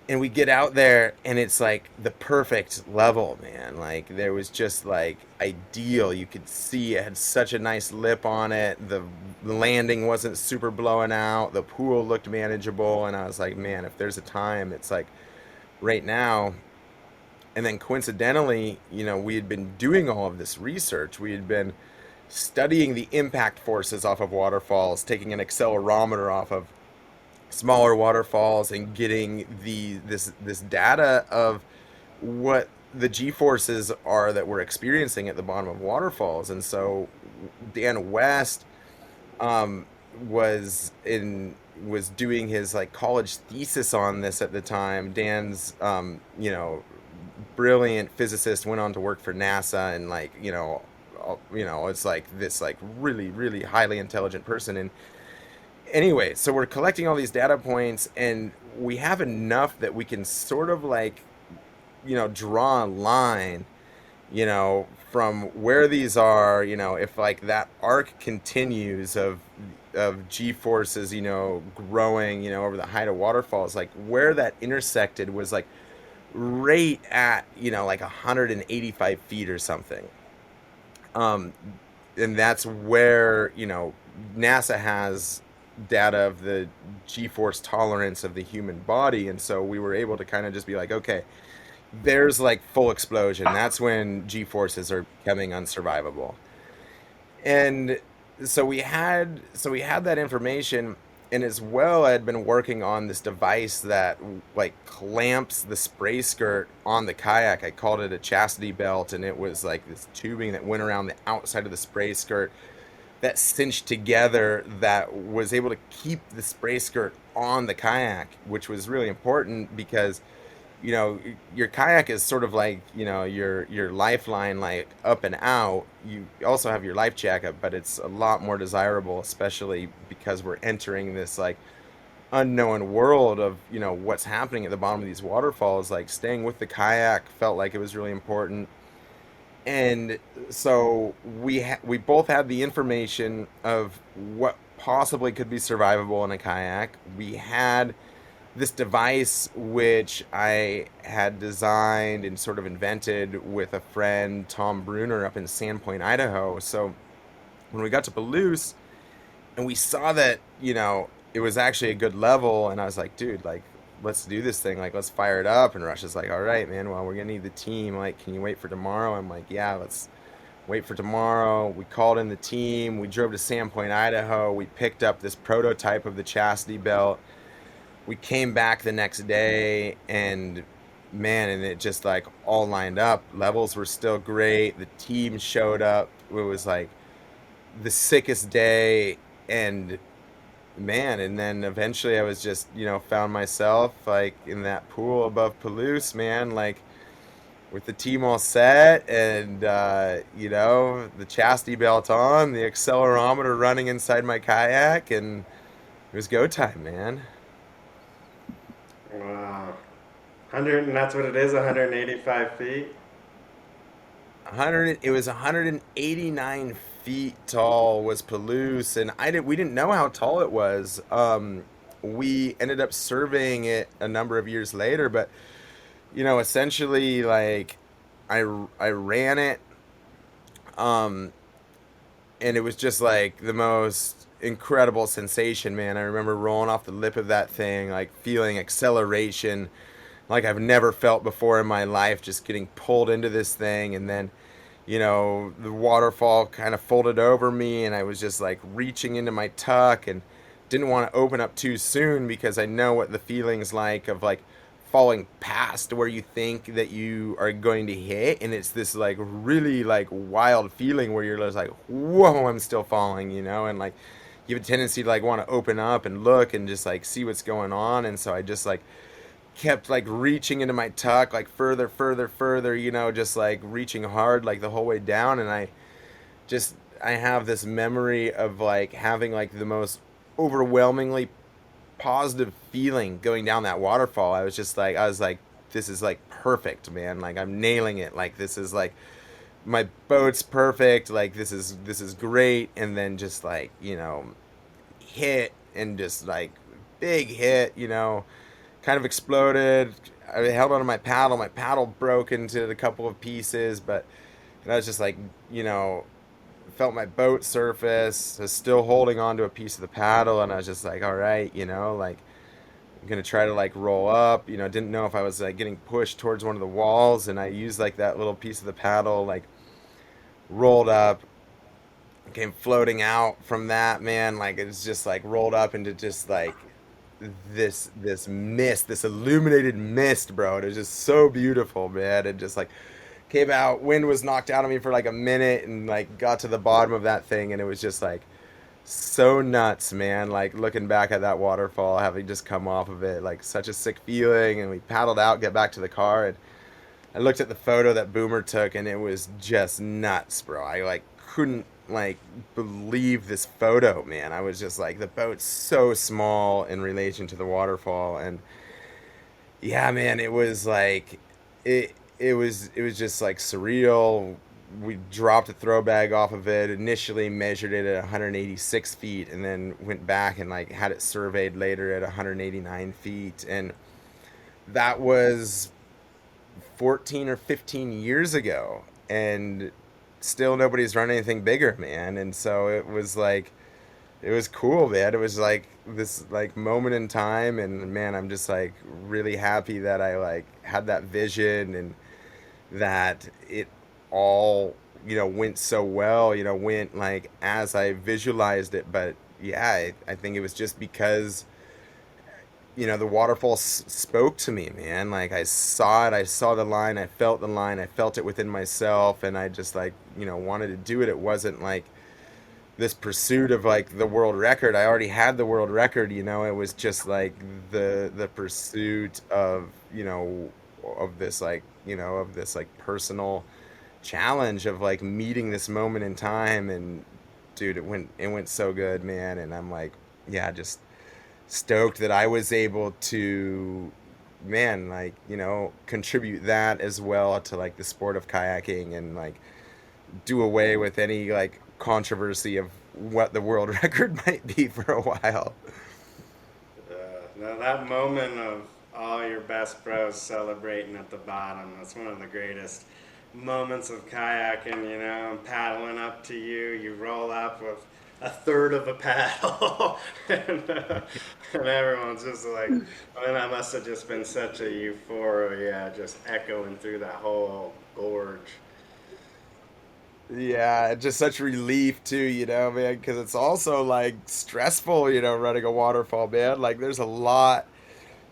And we get out there and it's like the perfect level, man. Like there was just like ideal. You could see it had such a nice lip on it. The landing wasn't super blowing out. The pool looked manageable. And I was like, man, if there's a time, it's like right now. And then coincidentally, we had been doing all of this research. We had been studying the impact forces off of waterfalls, taking an accelerometer off of smaller waterfalls and getting this data of what the G forces are that we're experiencing at the bottom of waterfalls. And so Dan West was doing his like college thesis on this at the time. Dan's brilliant physicist, went on to work for NASA, and like it's like this like really really highly intelligent person. And anyway, so we're collecting all these data points and we have enough that we can sort of like draw a line, from where these are, if like that arc continues of G forces, growing, over the height of waterfalls, like where that intersected was like right at, like 185 feet or something. And that's where, NASA has data of the G-force tolerance of the human body. And so we were able to kind of just be like, okay, there's like full explosion. That's when G-forces are becoming unsurvivable. And so we had that information. And as well, I had been working on this device that like clamps the spray skirt on the kayak. I called it a chastity belt, and it was like this tubing that went around the outside of the spray skirt that cinched together, that was able to keep the spray skirt on the kayak, which was really important because your kayak is sort of like your lifeline, like up and out. You also have your life jacket, but it's a lot more desirable, especially because we're entering this like unknown world of what's happening at the bottom of these waterfalls. Like staying with the kayak felt like it was really important. And so we both had the information of what possibly could be survivable in a kayak. We had this device which I had designed and sort of invented with a friend, Tom Bruner, up in Sandpoint, Idaho. So when we got to Palouse and we saw that, it was actually a good level, and I was like, dude, like, let's do this thing. Like, let's fire it up. And Rush is like, all right, man, well, we're going to need the team. Like, can you wait for tomorrow? I'm like, yeah, let's wait for tomorrow. We called in the team. We drove to Sandpoint, Idaho. We picked up this prototype of the chastity belt. We came back the next day, and man, and it just like all lined up. Levels were still great. The team showed up. It was like the sickest day. And man, and then eventually I was just, found myself like in that pool above Palouse, man, like with the team all set, and the chastity belt on, the accelerometer running inside my kayak, and it was go time, man. Wow. 100, and that's what it is, 185 feet? 100, it was 189 feet tall was Palouse, and we didn't know how tall it was. We ended up surveying it a number of years later, but essentially, like I ran it, um, and it was just like the most incredible sensation, man. I remember rolling off the lip of that thing, like feeling acceleration like I've never felt before in my life, just getting pulled into this thing. And then, the waterfall kind of folded over me, and I was just like reaching into my tuck and didn't want to open up too soon because I know what the feeling's like of like falling past where you think that you are going to hit, and it's this like really like wild feeling where you're just like, whoa, I'm still falling, and like you have a tendency to like want to open up and look and just like see what's going on. And so I just like kept like reaching into my tuck, like further, further, further, just like reaching hard like the whole way down. And I have this memory of like having like the most overwhelmingly positive feeling going down that waterfall. I was like, this is like perfect, man. Like I'm nailing it. Like this is like my boat's perfect. Like this is great. And then just like, hit and just like big hit, kind of exploded. I held onto my paddle. My paddle broke into a couple of pieces, but I was just like, felt my boat surface. I was still holding on to a piece of the paddle, and I was just like, all right, like I'm gonna try to like roll up. Didn't know if I was like getting pushed towards one of the walls, and I used like that little piece of the paddle, like rolled up, came floating out from that, man. Like it's just like rolled up into just like this mist, this illuminated mist, bro. It was just so beautiful, man. It just like came out. Wind was knocked out of me for like a minute, and like got to the bottom of that thing, and it was just like so nuts, man. Like looking back at that waterfall, having just come off of it, like such a sick feeling. And we paddled out, get back to the car, and I looked at the photo that Boomer took, and it was just nuts, bro. I like couldn't like believe this photo, man. I was just like, the boat's so small in relation to the waterfall. And yeah, man, it was like it was just like surreal. We dropped a throw bag off of it, initially measured it at 186 feet, and then went back and like had it surveyed later at 189 feet. And that was 14 or 15 years ago, and still nobody's run anything bigger, man. And so it was cool, man. It was like this like moment in time, and man, I'm just like really happy that I like had that vision, and that it all, went so well, went like as I visualized it. But yeah, I think it was just because the waterfall spoke to me, man. Like I saw it, I saw the line, I felt the line, I felt it within myself, and I just like, wanted to do it. It wasn't like this pursuit of like the world record. I already had the world record, it was just like the pursuit of, of this like, of this like personal challenge of like meeting this moment in time. And dude, it went so good, man. And I'm like, yeah, just stoked that I was able to, man, like, contribute that as well to like the sport of kayaking, and like do away with any like controversy of what the world record might be for a while. Now that moment of all your best bros celebrating at the bottom, that's one of the greatest moments of kayaking, paddling up to you, you roll up with a third of a paddle, and everyone's just like, I mean, that must have just been such a euphoria, just echoing through that whole gorge. Yeah, just such relief too, man, because it's also like stressful, running a waterfall, man. Like there's a lot,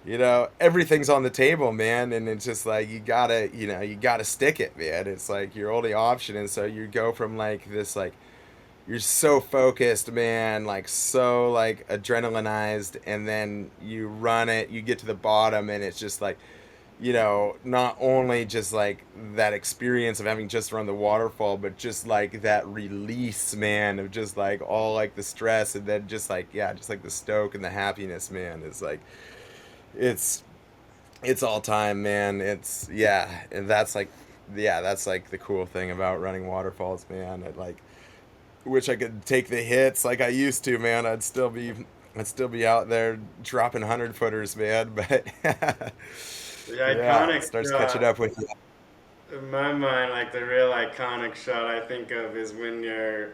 everything's on the table, man, and it's just like you gotta stick it, man. It's like your only option. And so you go from like this like you're so focused, man, like so like adrenalinized, and then you run it, you get to the bottom, and it's just like, not only just like that experience of having just run the waterfall, but just like that release, man, of just like all like the stress, and then just like, yeah, just like the stoke and the happiness, man. It's like, it's, it's all time, man. It's, yeah. And that's like, yeah, that's like the cool thing about running waterfalls, man. I like, wish I could take the hits like I used to, man. I'd still be out there dropping 100 footers, man. But The yeah, it iconic starts catching shot, up with you. in my mind, like the real iconic shot I think of is when you're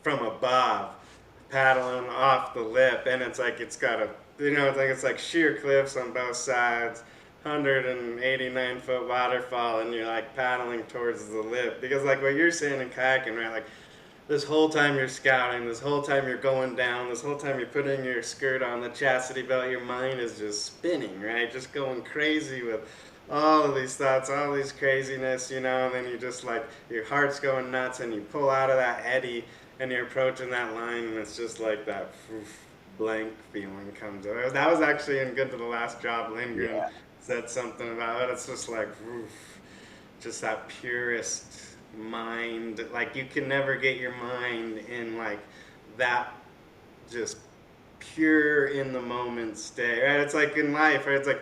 from above, paddling off the lip, and it's like it's got a, it's like sheer cliffs on both sides, 189-foot waterfall, and you're like paddling towards the lip. Because like what you're saying in kayaking, right? Like this whole time you're scouting, this whole time you're going down, this whole time you're putting your skirt on the chastity belt, your mind is just spinning, right? Just going crazy with all of these thoughts, all these craziness, and then you just like, your heart's going nuts and you pull out of that eddy and you're approaching that line and it's just like that blank feeling comes over. That was actually in Good to the Last Job. Lindgren Yeah. said something about it. It's just like, just that purest mind. Like you can never get your mind in like that just pure in the moment state, right? It's like in life, right? It's like,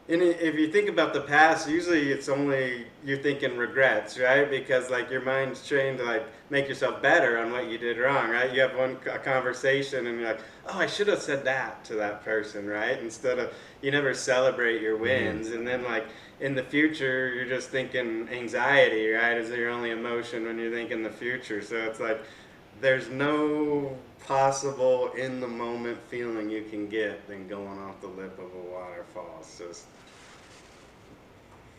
if you think about the past, usually it's only you're thinking regrets, right? Because like your mind's trained to like make yourself better on what you did wrong, right? You have a conversation and you're like, oh, I should have said that to that person, right? Instead of you never celebrate your Hmm. wins, and then like in the future, you're just thinking anxiety, right? Is your only emotion when you're thinking the future. So it's like there's no possible in the moment feeling you can get than going off the lip of a waterfall. It's just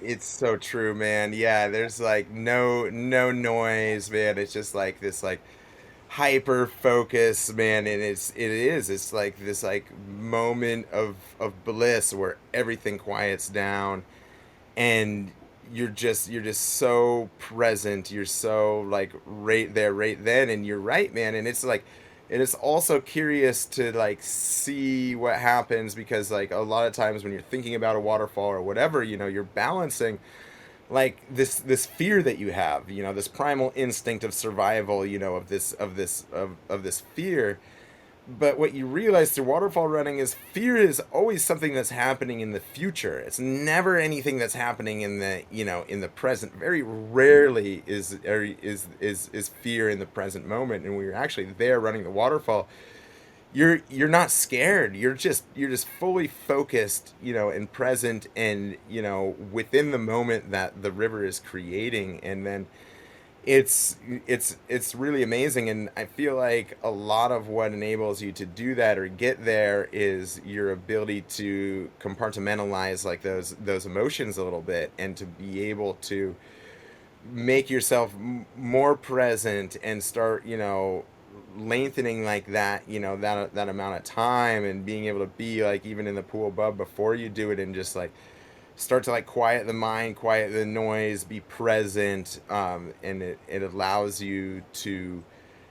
It's so true, man. Yeah, there's like no noise, man. It's just like this like hyper focus, man, and it's like this like moment of bliss where everything quiets down and you're just so present. You're so like right there right then, and you're right, man. And it's like it is also curious to like see what happens because like a lot of times when you're thinking about a waterfall or whatever, you're balancing like this fear that you have, this primal instinct of survival, of this fear. But what you realize through waterfall running is fear is always something that's happening in the future. It's never anything that's happening in the present. Very rarely is fear in the present moment. And when you're actually there running the waterfall, you're not scared. You're just fully focused, and present, and within the moment that the river is creating. And then it's really amazing, and I feel like a lot of what enables you to do that or get there is your ability to compartmentalize like those emotions a little bit, and to be able to make yourself more present and start lengthening like that amount of time, and being able to be like even in the pool above before you do it, and just like start to like quiet the mind, quiet the noise, be present, and it allows you to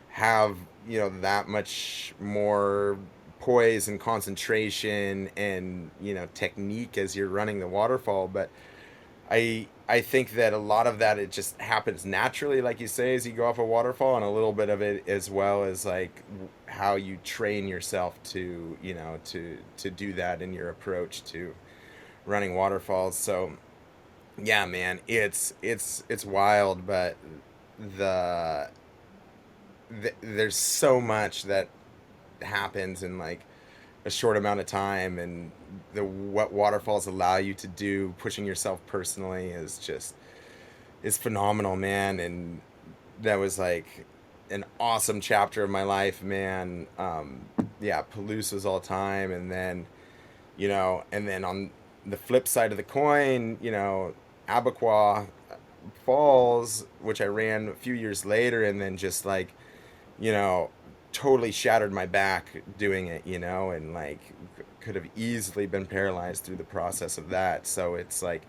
have that much more poise and concentration and technique as you're running the waterfall. But I think that a lot of that, it just happens naturally, like you say, as you go off a waterfall, and a little bit of it as well as like how you train yourself to to do that in your approach to running waterfalls. So yeah, man, it's wild, but the, there's so much that happens in like a short amount of time, and what waterfalls allow you to do, pushing yourself personally, is phenomenal, man. And that was like an awesome chapter of my life, man. Yeah, Palouse was all time, and then on the flip side of the coin, Abaquaw Falls, which I ran a few years later, and then just like, you know, totally shattered my back doing it, and like could have easily been paralyzed through the process of that. So it's like,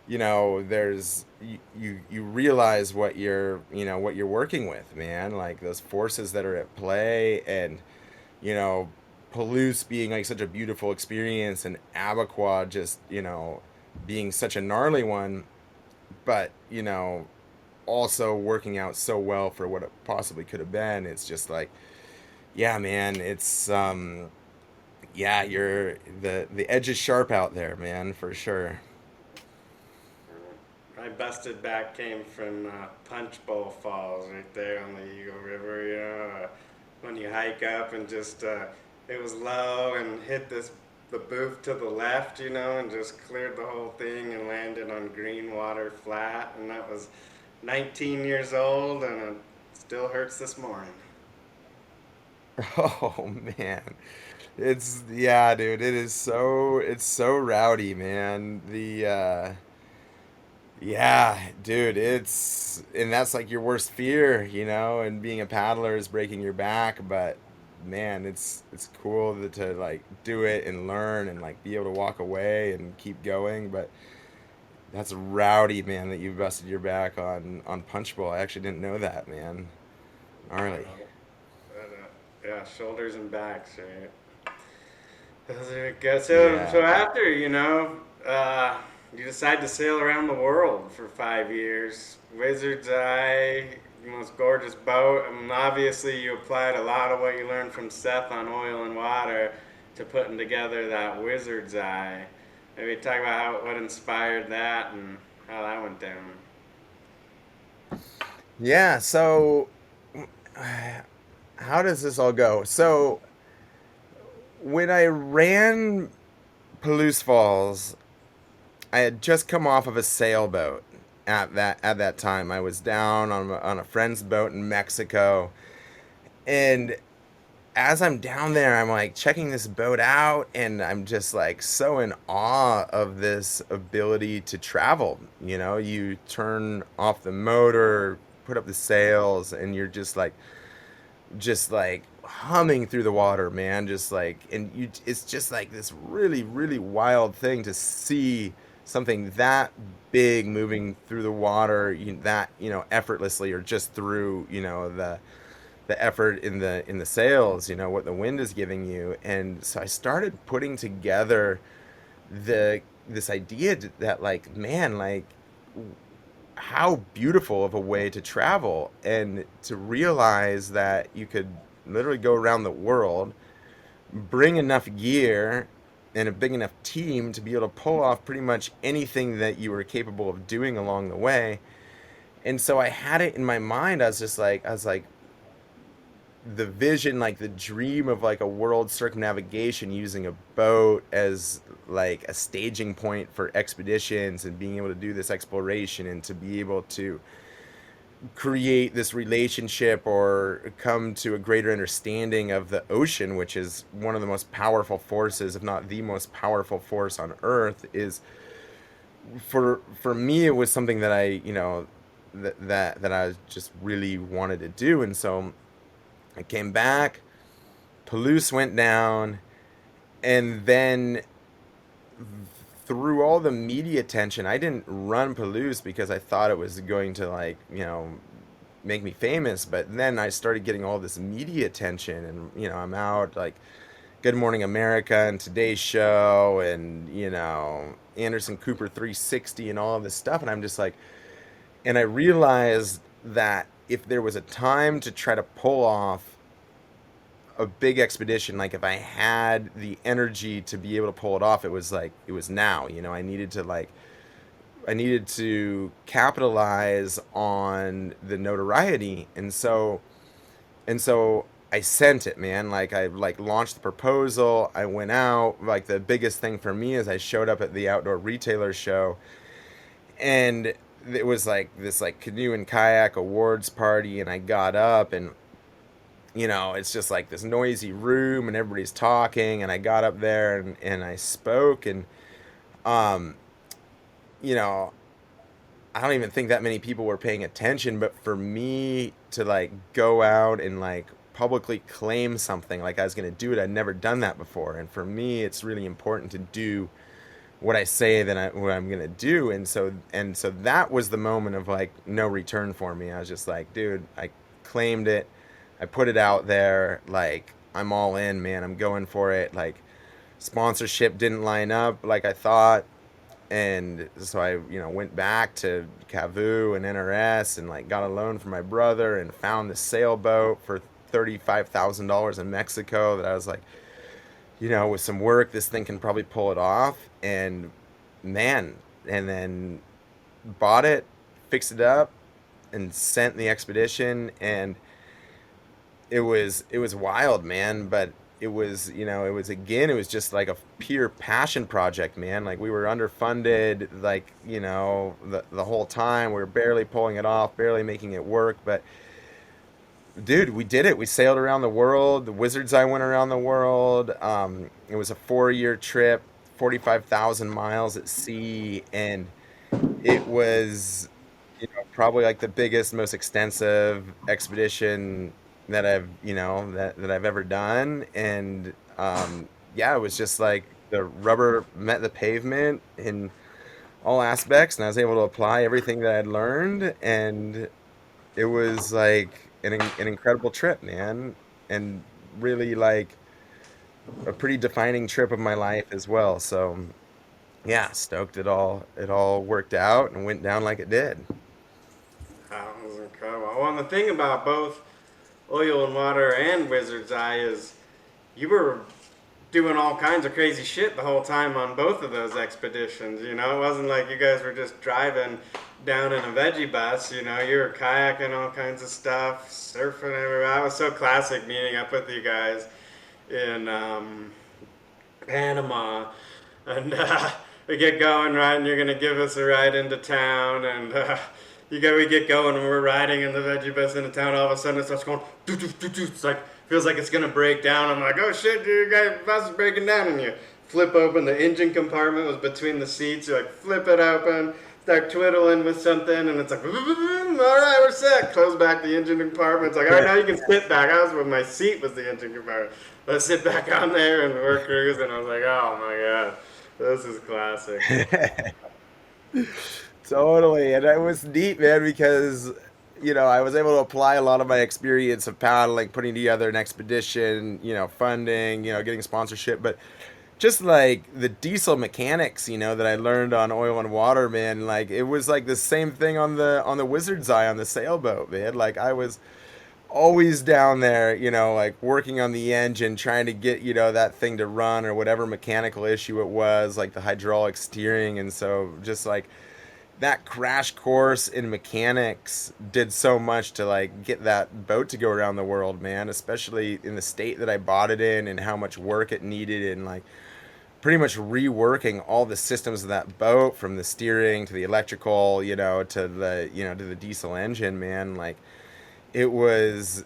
there's you realize what you're working with, man, like those forces that are at play. And you know, Palouse being like such a beautiful experience, and Abaquaw just, being such a gnarly one, but, also working out so well for what it possibly could have been. It's just like, yeah, man, yeah, the edge is sharp out there, man, for sure. my busted back came from Punch Bowl Falls right there on the Eagle River. When you hike up and just it was low and hit the booth to the left, and just cleared the whole thing and landed on green water flat. And that was 19 years old, and it still hurts this morning. Oh man. Yeah, dude, it's so rowdy, man. Yeah, dude, and that's like your worst fear, and being a paddler is breaking your back, but man, it's cool to like do it and learn and like be able to walk away and keep going, but that's rowdy, man, that you busted your back on punch bowl. I actually didn't know that, man. Gnarly. Yeah, shoulders and backs, right? Those are good. So Yeah. after, you decide to sail around the world for 5 years. Wizard's Eye, most gorgeous boat. I mean, obviously, you applied a lot of what you learned from Seth on oil and water to putting together that Wizard's Eye. Maybe talk about what inspired that and how that went down. Yeah, so how does this all go? So when I ran Palouse Falls, I had just come off of a sailboat at that time. I was down on a friend's boat in Mexico, and as I'm down there, I'm like checking this boat out, and I'm just like so in awe of this ability to travel. You turn off the motor, put up the sails, and you're just like humming through the water, man. Just like, and it's just like this really, really wild thing to see something that big moving through the water, that effortlessly, or just through the effort in the sails, what the wind is giving you. And so I started putting together the this idea that, like, man, like, how beautiful of a way to travel, and to realize that you could literally go around the world, bring enough gear and a big enough team to be able to pull off pretty much anything that you were capable of doing along the way. And so I had it in my mind. I was like, the vision, like the dream of like a world circumnavigation using a boat as like a staging point for expeditions, and being able to do this exploration and to be able to create this relationship or come to a greater understanding of the ocean, which is one of the most powerful forces, if not the most powerful force on earth, is for me, it was something that I just really wanted to do. And so I came back, Palouse went down, and then through all the media attention, I didn't run Palouse because I thought it was going to, like, make me famous. But then I started getting all this media attention, and I'm out like Good Morning America and Today's Show, and Anderson Cooper 360 and all of this stuff, and I'm just like, and I realized that if there was a time to try to pull off a big expedition, like if I had the energy to be able to pull it off, it was now. I needed to capitalize on the notoriety. And so I sent it, man. Like, I like launched the proposal. I went out. Like, the biggest thing for me is I showed up at the outdoor retailer show, and it was like this like canoe and kayak awards party, and I got up, and it's just like this noisy room, and everybody's talking, and I got up there, and I spoke, and um you know I don't even think that many people were paying attention. But for me to like go out and like publicly claim something, like I was going to do it, I'd never done that before. And for me, it's really important to do what I say what I'm going to do. And so that was the moment of like no return for me. I was just like, dude, I claimed it. I put it out there. Like, I'm all in, man. I'm going for it. Like, sponsorship didn't line up like I thought, and so I went back to Cavu and NRS, and like got a loan from my brother, and found the sailboat for $35,000 in Mexico, that I was like, with some work, this thing can probably pull it off. And man, and then bought it, fixed it up, and sent the expedition. And it was wild, man. But it was just like a pure passion project, man. Like, we were underfunded, like, the whole time. We were barely pulling it off, barely making it work. But dude, we did it. We sailed around the world. The Wizard's Eye went around the world. It was a 4-year trip, 45,000 miles at sea. And it was, probably like the biggest, most extensive expedition that I've ever done. And yeah, it was just like the rubber met the pavement in all aspects, and I was able to apply everything that I'd learned, and it was like an incredible trip, man, and really like a pretty defining trip of my life as well. So yeah, stoked it all worked out and went down like it did. That was incredible. Well, and the thing about both Oil and Water and Wizard's Eye is you were doing all kinds of crazy shit the whole time on both of those expeditions. You know, it wasn't like you guys were just driving down in a veggie bus. You know, you were kayaking all kinds of stuff, surfing everywhere. That was so classic meeting up with you guys in Panama, and we get going right, and you're gonna give us a ride into town, and we get going, and we're riding in the veggie bus into town. All of a sudden, it starts going, doo, doo, doo, doo. It's like feels like it's gonna break down. I'm like, oh shit, dude, your bus is breaking down, and you flip open the engine compartment was between the seats. You like flip it open, start twiddling with something, and it's like, all right, we're set. Close back the engine compartment. It's like, all right, now you can sit back. I was when my seat was the engine compartment. Let's sit back on there, and we're cruising. I was like, oh my god, this is classic. Totally. And it was neat, man, because, I was able to apply a lot of my experience of paddling, putting together an expedition, funding, getting sponsorship, but just like the diesel mechanics, that I learned on Oil and Water, man, like it was like the same thing on the Wizard's Eye on the sailboat, man. Like I was always down there, like working on the engine, trying to get, that thing to run or whatever mechanical issue it was, like the hydraulic steering. And so just like that crash course in mechanics did so much to like get that boat to go around the world, man, especially in the state that I bought it in and how much work it needed, and like pretty much reworking all the systems of that boat, from the steering to the electrical, to the diesel engine, man. Like it's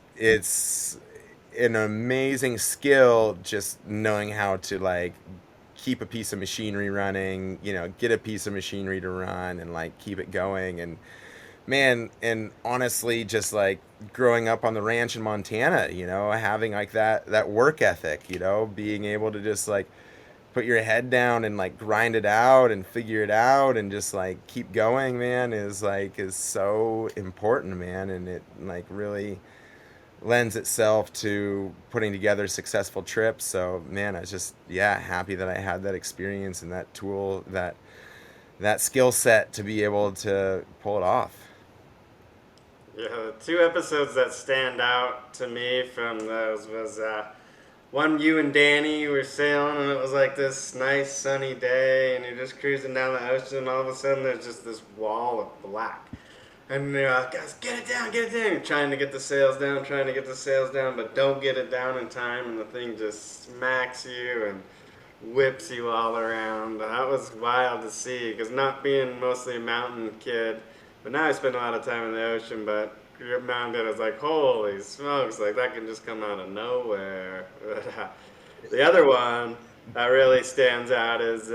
an amazing skill just knowing how to like keep a piece of machinery running, get a piece of machinery to run and like keep it going. And man, and honestly, just like growing up on the ranch in Montana, having like that work ethic, being able to just like put your head down and like grind it out and figure it out and just like keep going, man, is so important, man. And it like really lends itself to putting together successful trips. So man, I was just, yeah, happy that I had that experience and that tool, that skill set to be able to pull it off. Yeah, the two episodes that stand out to me from those was one, you and Danny were sailing, and it was like this nice sunny day, and you're just cruising down the ocean, and all of a sudden there's just this wall of black. And you're like, guys, get it down. You're trying to get the sails down, but don't get it down in time, and the thing just smacks you and whips you all around. That was wild to see, because not being mostly a mountain kid, but now I spend a lot of time in the ocean, but mountain, I was like, holy smokes, like that can just come out of nowhere. The other one that really stands out is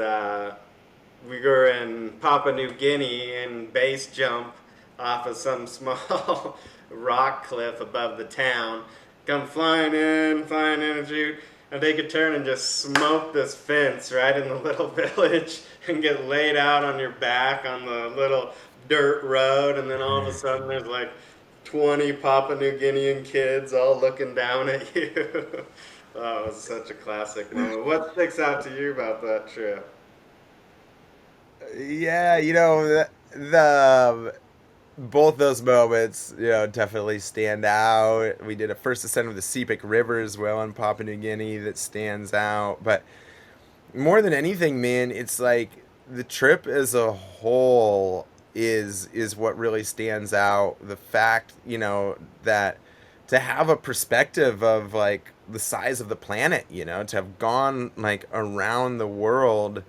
we were in Papua New Guinea and base jump off of some small rock cliff above the town. Come flying in, and shoot. And they could turn and just smoke this fence right in the little village and get laid out on your back on the little dirt road. And then all of a sudden there's like 20 Papua New Guinean kids all looking down at you. Oh, it was such a classic moment. What sticks out to you about that trip? Yeah, the both those moments, definitely stand out. We did a first ascent of the Sepik River as well in Papua New Guinea that stands out. But more than anything, man, it's like the trip as a whole is what really stands out. The fact, that to have a perspective of like the size of the planet, to have gone like around the world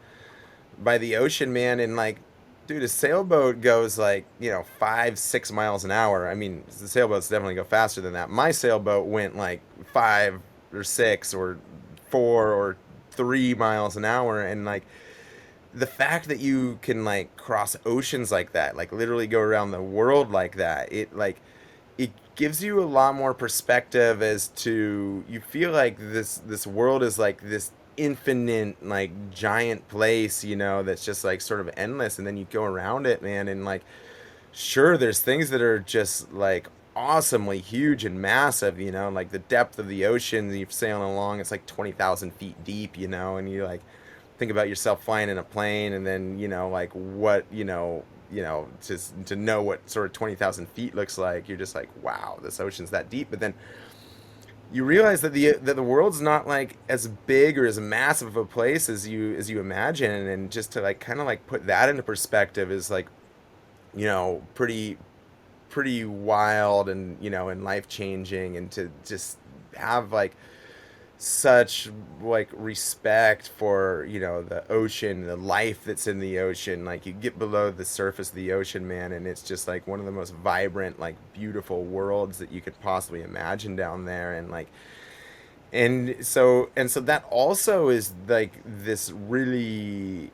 by the ocean, man, and like, dude, a sailboat goes like, 5, 6 miles an hour. I mean, the sailboats definitely go faster than that. My sailboat went like 5 or 6 or 4 or 3 miles an hour, and like the fact that you can like cross oceans like that, like literally go around the world like that, it gives you a lot more perspective as to you feel like this world is like this infinite like giant place, that's just like sort of endless, and then you go around it, man, and like sure, there's things that are just like awesomely huge and massive, like the depth of the ocean you're sailing along, it's like 20,000 feet deep, and you like think about yourself flying in a plane, and then, like what, just to know what sort of 20,000 feet looks like, you're just like, wow, this ocean's that deep. But then you realize that the world's not like as big or as massive of a place as you imagine, and just to like kind of like put that into perspective is like, pretty wild, and and life changing, and to just have like such like respect for the ocean, the life that's in the ocean. Like you get below the surface of the ocean, man, and it's just like one of the most vibrant, like beautiful worlds that you could possibly imagine down there. And like and so that also is like this really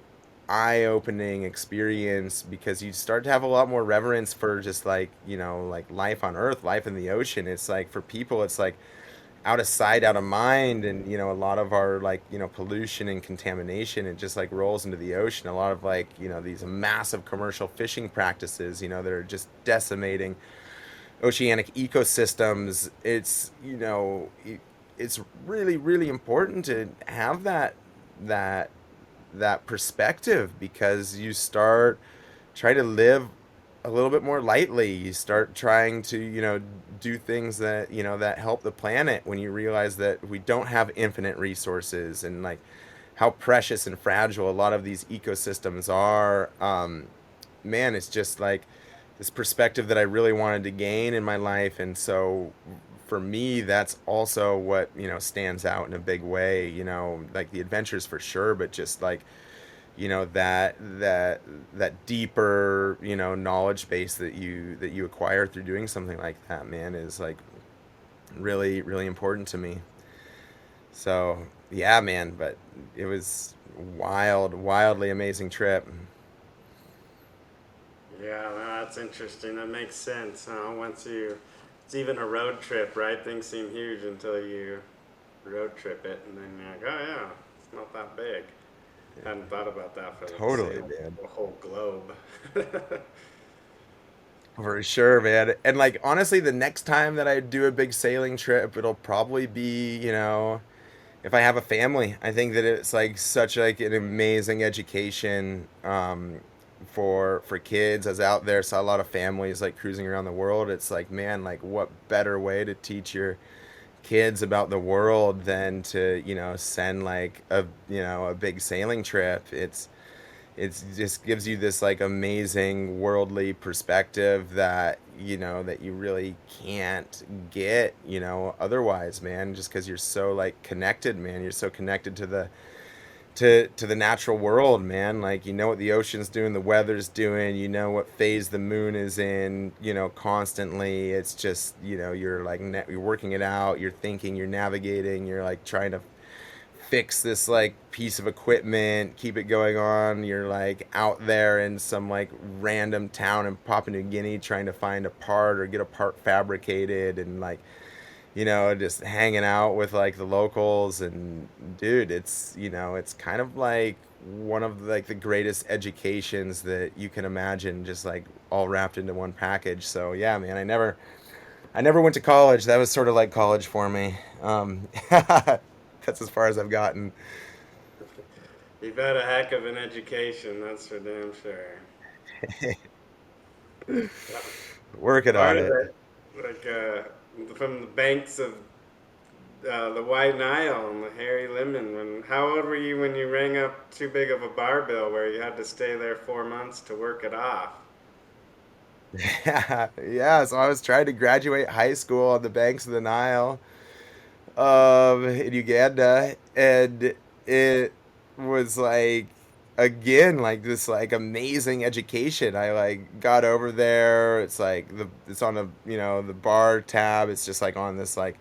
eye-opening experience, because you start to have a lot more reverence for just like like life on earth, life in the ocean. It's like for people it's like out of sight, out of mind, and a lot of our like pollution and contamination, it just like rolls into the ocean. A lot of like these massive commercial fishing practices that are just decimating oceanic ecosystems. It's really really important to have that that perspective, because you start try to live a little bit more lightly. You start trying to do things that that help the planet, when you realize that we don't have infinite resources, and like how precious and fragile a lot of these ecosystems are. Man, it's just like this perspective that I really wanted to gain in my life. And so for me, that's also what stands out in a big way. Like the adventures for sure, but just like that deeper knowledge base that you acquire through doing something like that, man, is like really really important to me. So yeah, man, but it was wildly amazing trip. Yeah, no, that's interesting. That makes sense. It's even a road trip, right? Things seem huge until you road trip it, and then you're like, oh yeah, it's not that big. I hadn't thought about that for Totally, man. the whole globe. For sure, man. And like honestly, the next time that I do a big sailing trip, it'll probably be, if I have a family. I think that it's like such like an amazing education, for kids. I was out there, saw a lot of families like cruising around the world. It's like, man, like what better way to teach your kids about the world than to send like a big sailing trip. It's just gives you this like amazing worldly perspective that that you really can't get otherwise, man, just because you're so like connected, man. You're so connected to the natural world, man. Like what the ocean's doing, the weather's doing, what phase the moon is in, constantly. It's just you're like you're working it out, you're thinking, you're navigating, you're like trying to fix this like piece of equipment, keep it going on. You're like out there in some like random town in Papua New Guinea trying to find a part or get a part fabricated, and like just hanging out with like the locals. And dude, it's kind of like one of like the greatest educations that you can imagine, just like all wrapped into one package. So yeah, man, I never went to college. That was sort of like college for me. That's as far as I've gotten. You've had a heck of an education, that's for damn sure. Working Part on of it. it, like from the banks of the White Nile and the Hairy Lemon. How old were you when you rang up too big of a bar bill where you had to stay there 4 months to work it off? Yeah, yeah. So I was trying to graduate high school on the banks of the Nile, in Uganda, and it was like again like this like amazing education. I like got over there. It's like it's on the bar tab. It's just like on this like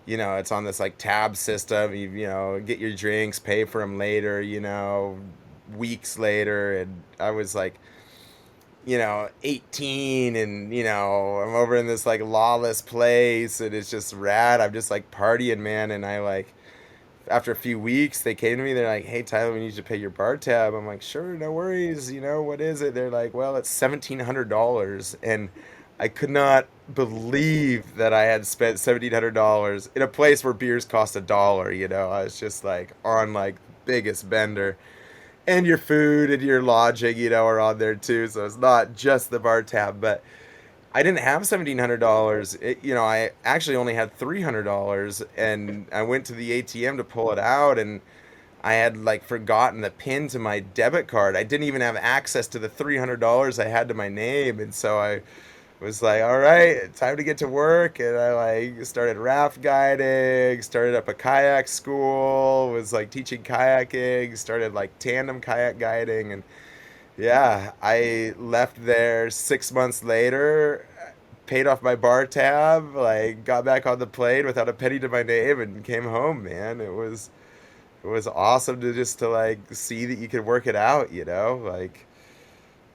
it's on this like tab system. You get your drinks, pay for them later. weeks later, and I was like, 18, and I'm over in this like lawless place, and it's just rad. I'm just like partying, man, and I like after a few weeks, they came to me. They're like, "Hey, Tyler, we need you to pay your bar tab." I'm like, "Sure, no worries. What is it?" They're like, "Well, it's $1,700," and I could not believe that I had spent $1,700 in a place where beers cost $1. I was just like on like biggest bender, and your food and your lodging, are on there too. So it's not just the bar tab, but I didn't have $1,700. I actually only had $300, and I went to the ATM to pull it out, and I had like forgotten the pin to my debit card. I didn't even have access to the $300 I had to my name, and so I was like, all right, time to get to work. And I like started raft guiding, started up a kayak school, was like teaching kayaking, started like tandem kayak guiding, and yeah, I left there 6 months later, paid off my bar tab, like got back on the plane without a penny to my name, and came home, man. It was awesome to like see that you could work it out, like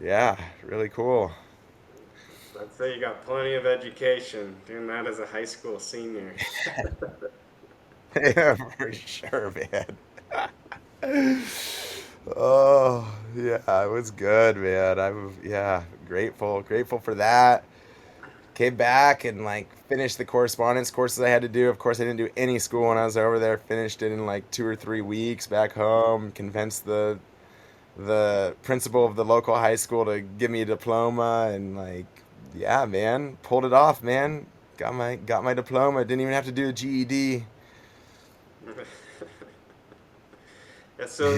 yeah, really cool. I'd say you got plenty of education doing that as a high school senior. Yeah, for sure, man. Oh, yeah, it was good, man. I'm yeah, grateful for that. Came back and like finished the correspondence courses I had to do. Of course, I didn't do any school when I was over there. Finished it in like 2 or 3 weeks back home. Convinced the principal of the local high school to give me a diploma, and like yeah, man, pulled it off, man. Got my diploma. Didn't even have to do a GED. Yeah,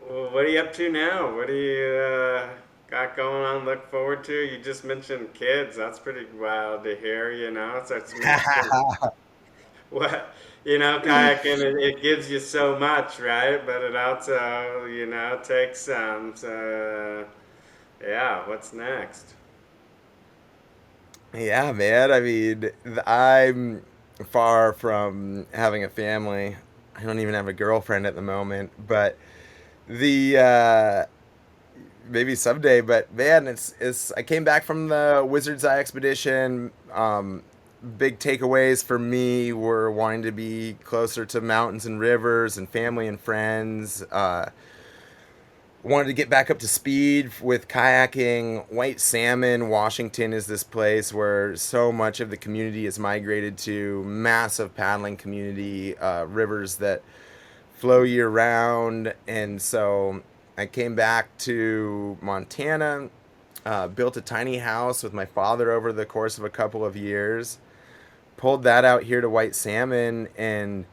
well, what are you up to now? What do you got going on? Look forward to? You just mentioned kids. That's pretty wild to hear. So it's what kayaking. It gives you so much, right? But it also takes some. So yeah, what's next? Yeah, man. I mean, I'm far from having a family. I don't even have a girlfriend at the moment, but the maybe someday. But man, it's. I came back from the Wizard's Eye expedition. Big takeaways for me were wanting to be closer to mountains and rivers and family and friends. Wanted to get back up to speed with kayaking. White Salmon, Washington is this place where so much of the community is migrated to. Massive paddling community, rivers that flow year round. And so I came back to Montana, built a tiny house with my father over the course of a couple of years, pulled that out here to White Salmon, and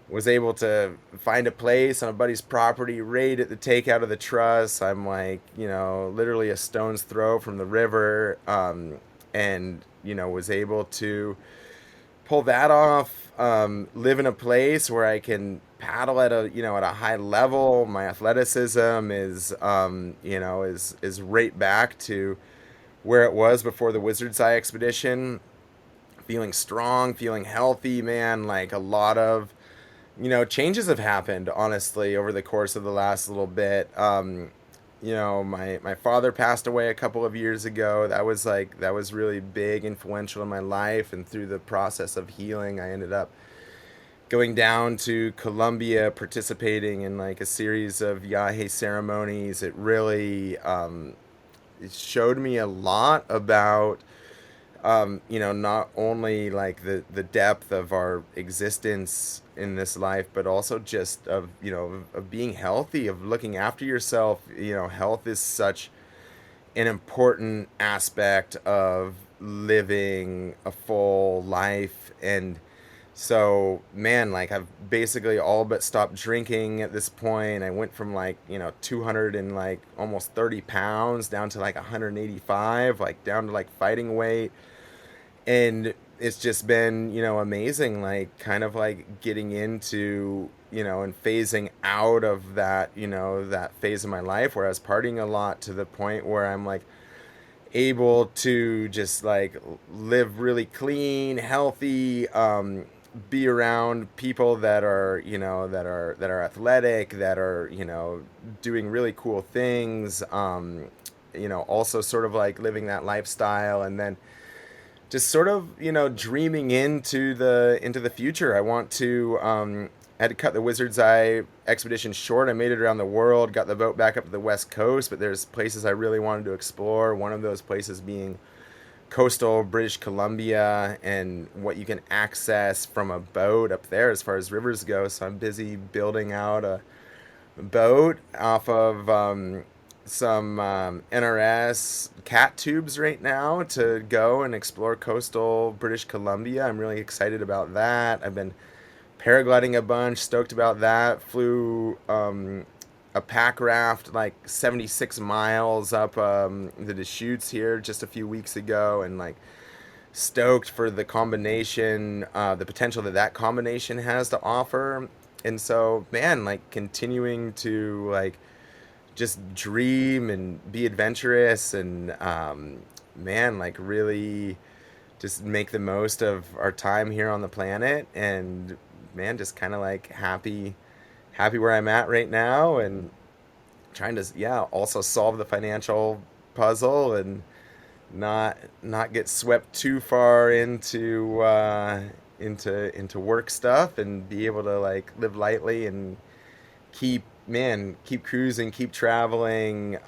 was able to find a place on a buddy's property right at the takeout of the truss. I'm like, literally a stone's throw from the river, and, was able to pull that off, live in a place where I can paddle at a high level. My athleticism is right back to where it was before the Wizard's Eye expedition. Feeling strong, feeling healthy, man. Like a lot of changes have happened, honestly, over the course of the last little bit. My father passed away a couple of years ago. That was really big, influential in my life, and through the process of healing, I ended up going down to Colombia, participating in like a series of Yahe ceremonies. It really it showed me a lot about not only like the depth of our existence in this life, but also just of being healthy, of looking after yourself. Health is such an important aspect of living a full life. And so, man, like I've basically all but stopped drinking at this point. I went from like, 200 and like almost 30 pounds down to like 185, like down to like fighting weight. And it's just been amazing, like kind of like getting into and phasing out of that phase of my life where I was partying a lot, to the point where I'm like able to just like live really clean, healthy, be around people that are, that are athletic, that are, doing really cool things. Also sort of like living that lifestyle, and then just sort of, dreaming into the future. I want to. I had to cut the Wizard's Eye expedition short. I made it around the world, got the boat back up to the West Coast, but there's places I really wanted to explore. One of those places being coastal British Columbia and what you can access from a boat up there as far as rivers go. So I'm busy building out a boat off of some NRS cat tubes right now to go and explore coastal British Columbia. I'm really excited about that. I've been paragliding a bunch, stoked about that. Flew a pack raft like 76 miles up the Deschutes here just a few weeks ago, and like stoked for the combination, the potential that that combination has to offer. And so, man, like continuing to like just dream and be adventurous, and man, like really just make the most of our time here on the planet, and man, just kind of like happy where I'm at right now, and trying to, yeah, also solve the financial puzzle, and not get swept too far into work stuff, and be able to like live lightly and keep cruising, keep traveling,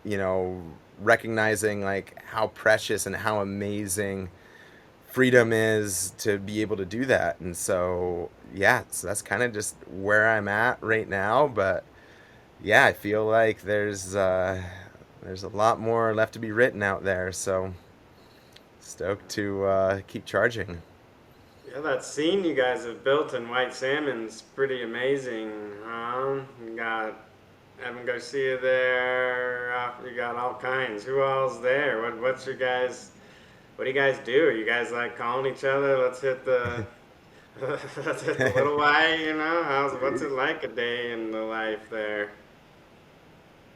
you know recognizing like how precious and how amazing freedom is to be able to do that. And so, yeah, so that's kind of just where I'm at right now. But yeah, I feel like there's a lot more left to be written out there. So stoked to keep charging. Yeah, that scene you guys have built in White Salmon's pretty amazing. You got Evan Garcia there. You got all kinds. Who all's there? What's your guys? What do you guys do? Are you guys like calling each other? Let's hit the let's hit the little Y. What's it like a day in the life there?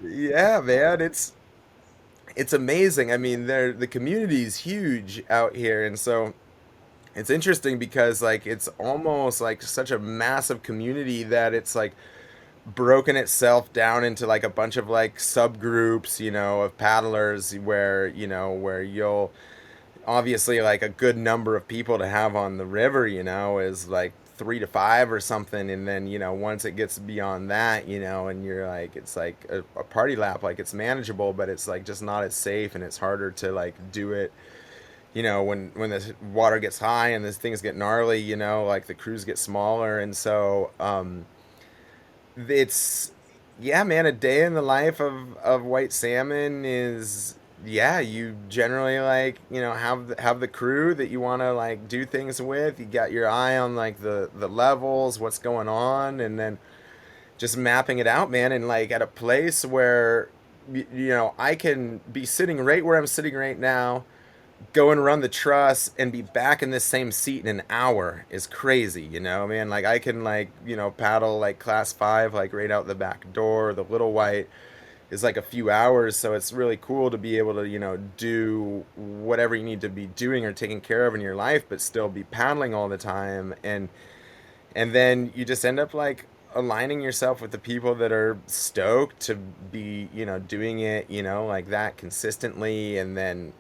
Yeah, man, it's amazing. I mean, the community is huge out here, and so it's interesting because like it's almost like such a massive community that it's like broken itself down into like a bunch of like subgroups, of paddlers, where you'll obviously like a good number of people to have on the river, is like 3 to 5 or something. And then, once it gets beyond that, and you're like, it's like a party lap, like it's manageable, but it's like just not as safe, and it's harder to like do it, when the water gets high and these things get gnarly, like the crews get smaller. And so, it's, yeah, man, a day in the life of white salmon is, yeah, you generally like, have the crew that you want to like do things with. You got your eye on like the levels, what's going on, and then just mapping it out, man. And like at a place where I can be sitting right where I'm sitting right now, go and run the truss and be back in this same seat in an hour is crazy, man. Like I can like, paddle like class 5 like right out the back door. The little white is like a few hours, so it's really cool to be able to, do whatever you need to be doing or taking care of in your life, but still be paddling all the time. And then you just end up like aligning yourself with the people that are stoked to be, doing it, like that consistently. And then,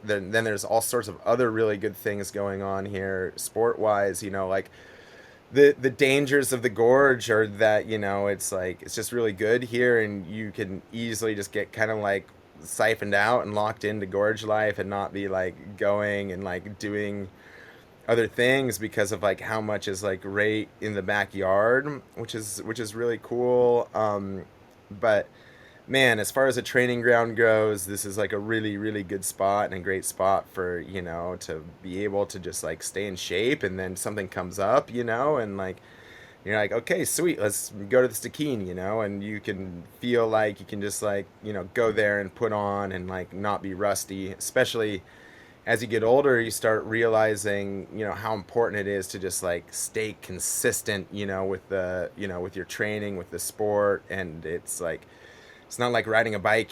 then there's all sorts of other really good things going on here sport wise, like the dangers of the gorge are that, it's like it's just really good here, and you can easily just get kind of like siphoned out and locked into gorge life and not be like going and like doing other things because of like how much is like right in the backyard, which is really cool. But man, as far as a training ground goes, this is like a really, really good spot and a great spot for, to be able to just like stay in shape. And then something comes up, and like, you're like, okay, sweet, let's go to the Stikine, and you can feel like you can just like, go there and put on and like not be rusty. Especially as you get older, you start realizing, how important it is to just like stay consistent, with with your training, with the sport. And it's like, it's not like riding a bike,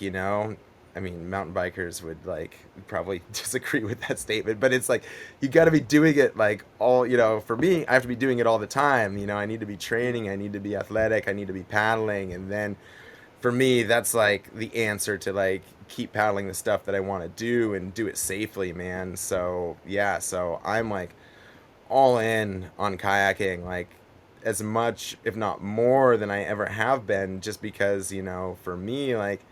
I mean, mountain bikers would like probably disagree with that statement, but it's like you got to be doing it like all, for me, I have to be doing it all the time. I need to be training, I need to be athletic, I need to be paddling. And then for me, that's like the answer to like keep paddling the stuff that I want to do and do it safely, man. So, yeah, so I'm like all in on kayaking, like as much, if not more, than I ever have been, just because, for me, like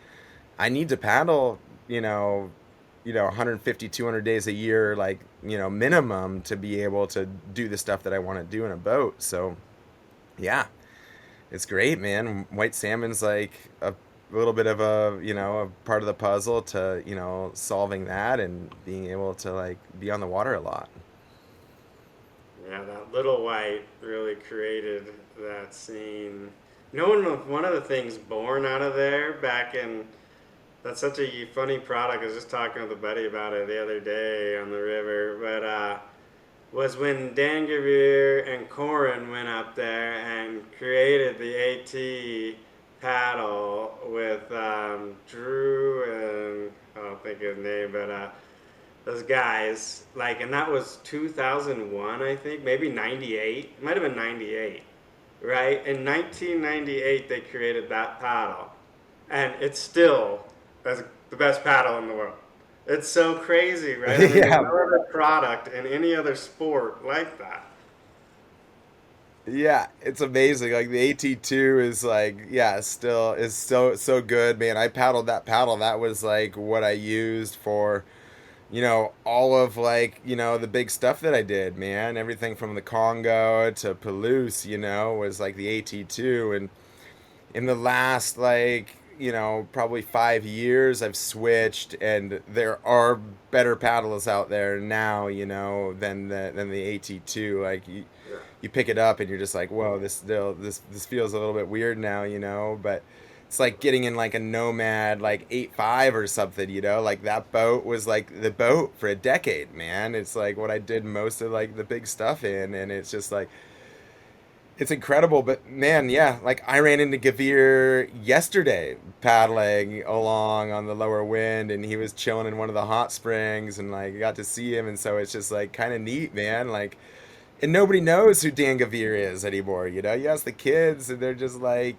I need to paddle, 150, 200 days a year, like, minimum to be able to do the stuff that I want to do in a boat. So, yeah, it's great, man. White salmon's like a little bit of a part of the puzzle to, solving that and being able to like be on the water a lot. Yeah, that little white really created that scene. One of the things born out of there back in that's such a funny product. I was just talking with a buddy about it the other day on the river, but was when Dan Gavir and Corin went up there and created the AT paddle with Drew and I don't think his name, but those guys, like, and that was 2001, I think, maybe 98. It might have been 98, right? In 1998, they created that paddle, and it's still the best paddle in the world. It's so crazy, right? I mean, there's Yeah. no other product in any other sport like that. Yeah, it's amazing. Like the AT2 is like, yeah, still is so good, man. I paddled that paddle. That was like what I used for, all of like, the big stuff that I did, man. Everything from the Congo to Palouse, was like the AT2. And in the last like, probably 5 years, I've switched, and there are better paddles out there now, than the AT2. Like you pick it up and you're just like, whoa, this feels a little bit weird now, but it's like getting in like a Nomad like 8.5 or something, like that boat was like the boat for a decade, man. It's like what I did most of like the big stuff in, and it's just like it's incredible. But man, yeah, like I ran into Gavir yesterday paddling along on the lower wind, and he was chilling in one of the hot springs, and like I got to see him. And so it's just like kind of neat, man. Like, and nobody knows who Dan Gavir is anymore. You ask the kids, and they're just like,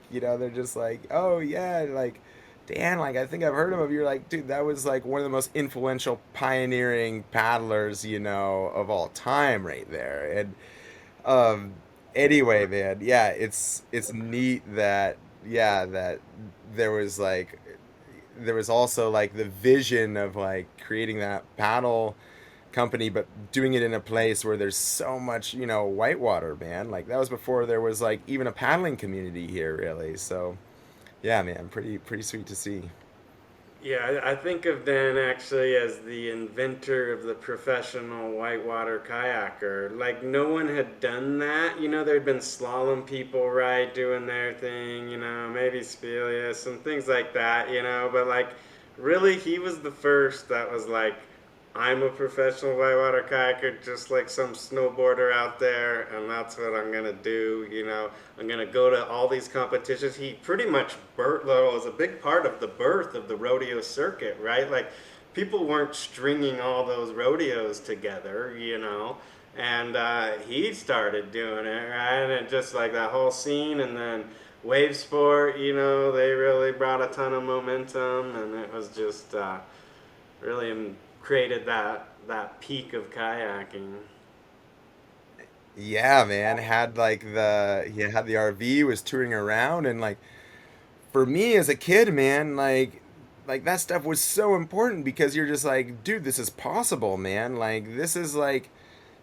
oh yeah, like Dan, like I think I've heard of him. You're like, dude, that was like one of the most influential, pioneering paddlers, of all time, right there. And um, anyway, man, yeah, it's neat that that there was like there was also like the vision of like creating that paddle company, but doing it in a place where there's so much, whitewater, man. Like that was before there was like even a paddling community here, really. So yeah, man, pretty sweet to see. Yeah, I think of Dan actually as the inventor of the professional whitewater kayaker. Like, no one had done that. There'd been slalom people, right, doing their thing, maybe Spelius and things like that, but like, really, he was the first that was like, I'm a professional whitewater kayaker, just like some snowboarder out there, and that's what I'm gonna do. I'm gonna go to all these competitions. He pretty much was a big part of the birth of the rodeo circuit, right? Like, people weren't stringing all those rodeos together, and he started doing it, right? And it just like that whole scene, and then wave sport, they really brought a ton of momentum, and it was just really created that peak of kayaking. Yeah, man, had like he had the RV, was touring around, and like for me as a kid, man, like that stuff was so important because you're just like, dude, this is possible, man. Like this is like,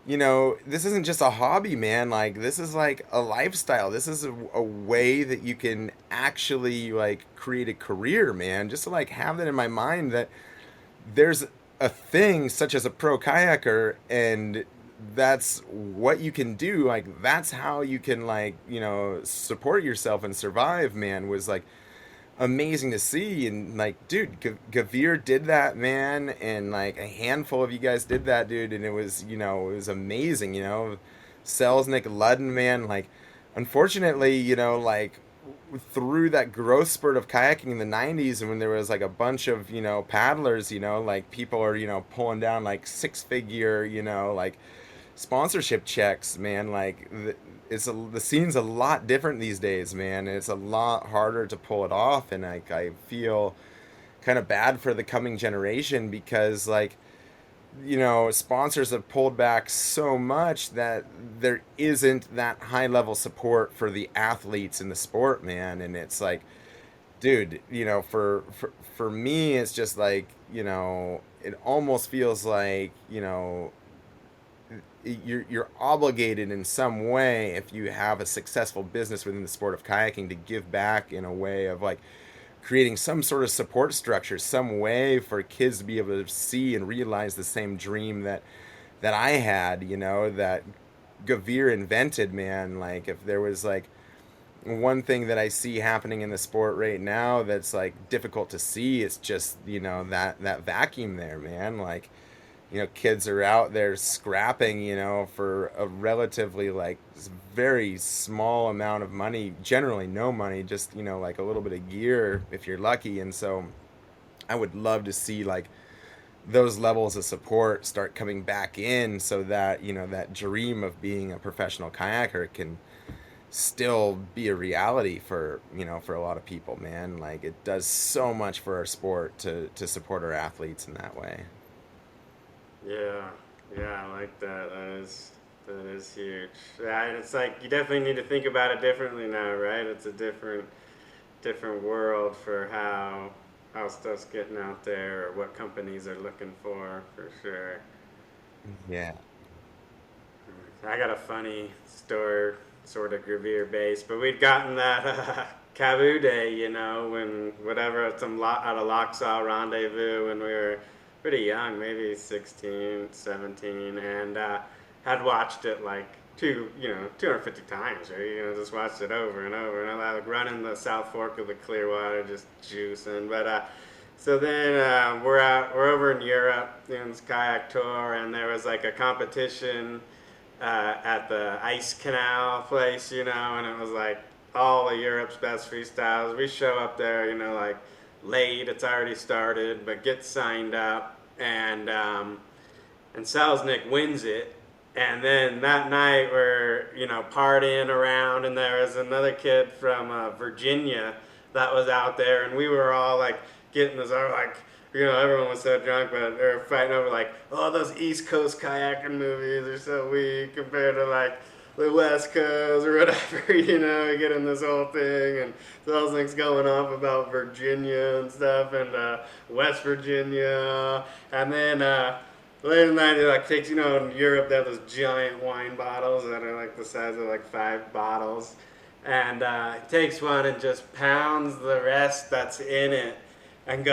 this isn't just a hobby, man. Like this is like a lifestyle. This is a way that you can actually like create a career, man. Just to like have that in my mind that there's a thing such as a pro kayaker, and that's what you can do. Like that's how you can like, support yourself and survive, man, was like amazing to see. And like, dude, Gavir did that, man, and like a handful of you guys did that, dude, and it was amazing. Selznick, Ludden, man, like unfortunately, like through that growth spurt of kayaking in the 90s, and when there was like a bunch of paddlers, like people are pulling down like six figure like sponsorship checks, man. Like the scene's a lot different these days, man. It's a lot harder to pull it off, and like I feel kind of bad for the coming generation because like sponsors have pulled back so much that there isn't that high level support for the athletes in the sport, man. And it's like, dude, for me, it's just like, it almost feels like, you're obligated in some way if you have a successful business within the sport of kayaking to give back in a way of like creating some sort of support structure, some way for kids to be able to see and realize the same dream that I had, that Gavir invented, man. Like if there was like one thing that I see happening in the sport right now that's like difficult to see, it's just, that vacuum there, man. Like kids are out there scrapping, for a relatively like very small amount of money, generally no money, just, like a little bit of gear if you're lucky. And so I would love to see like those levels of support start coming back in so that, that dream of being a professional kayaker can still be a reality for, for a lot of people, man. Like it does so much for our sport to support our athletes in that way. Yeah, yeah, I like that. That is huge. Yeah, and it's like you definitely need to think about it differently now, right? It's a different world for how stuff's getting out there or what companies are looking for sure. Yeah. I got a funny story, sort of Gravere based, but we'd gotten that Cavu Day, when whatever at at a Locksaw rendezvous when we were pretty young, maybe 16, 17, and had watched it like 250 times, right? Just watched it over and over, and I like running the South Fork of the Clearwater, just juicing. But so then we're over in Europe doing this kayak tour, and there was like a competition at the ice canal place, and it was like all of Europe's best freestyles. We show up there, like late, it's already started, but get signed up, and Selznick wins it. And then that night we're, partying around, and there was another kid from Virginia that was out there, and we were all like getting this, like, everyone was so drunk, but they were fighting over like, oh, those East Coast kayaking movies are so weak compared to like the West Coast or whatever, we get in this whole thing, and those things going off about Virginia and stuff, and West Virginia, and then later in the night, it like takes, in Europe, they have those giant wine bottles that are like the size of like 5 bottles, and he takes one and just pounds the rest that's in it, and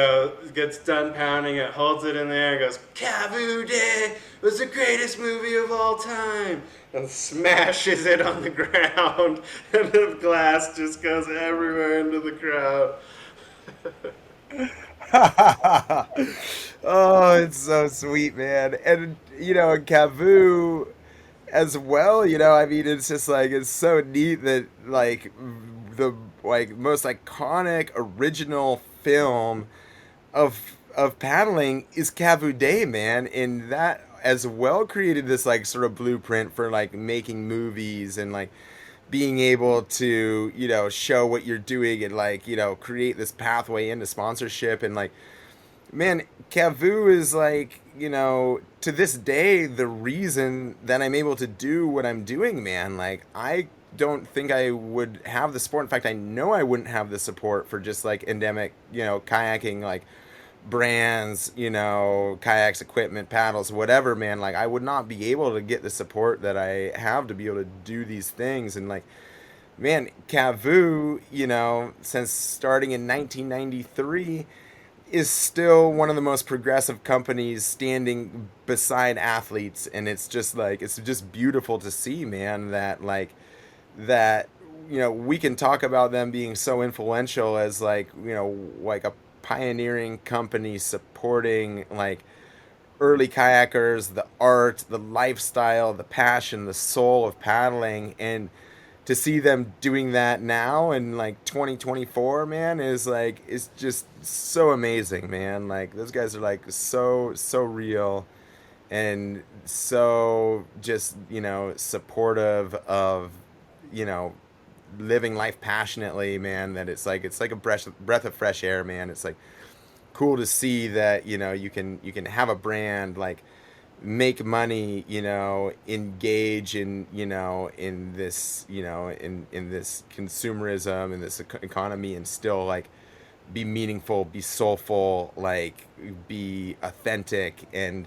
gets done pounding it, holds it in there, and goes, Cavu Day was the greatest movie of all time, and smashes it on the ground, and the glass just goes everywhere into the crowd. Oh, it's so sweet, man. And Cavu as well, I mean, it's just like it's so neat that like the like most iconic original film of paddling is Cavu Day, man. And that as well created this like sort of blueprint for like making movies and like being able to show what you're doing and like create this pathway into sponsorship. And like, man, Cavu is like, to this day the reason that I'm able to do what I'm doing, man. Like I don't think I would have the support. In fact, I know I wouldn't have the support for just like endemic kayaking, like brands, kayaks, equipment, paddles, whatever, man. Like I would not be able to get the support that I have to be able to do these things. And like, man, Cavu, since starting in 1993, is still one of the most progressive companies standing beside athletes. And it's just like, it's just beautiful to see, man, that like, that, we can talk about them being so influential as like, like a pioneering company supporting like early kayakers, the art, the lifestyle, the passion, the soul of paddling. And to see them doing that now in like 2024, man, is like it's just so amazing, man. Like those guys are like so real and so just, supportive of, you know, living life passionately, man, that it's like a breath of fresh air, man. It's like cool to see that, you can have a brand like make money, engage in, in this, in this consumerism, in this economy, and still like be meaningful, be soulful, like be authentic. And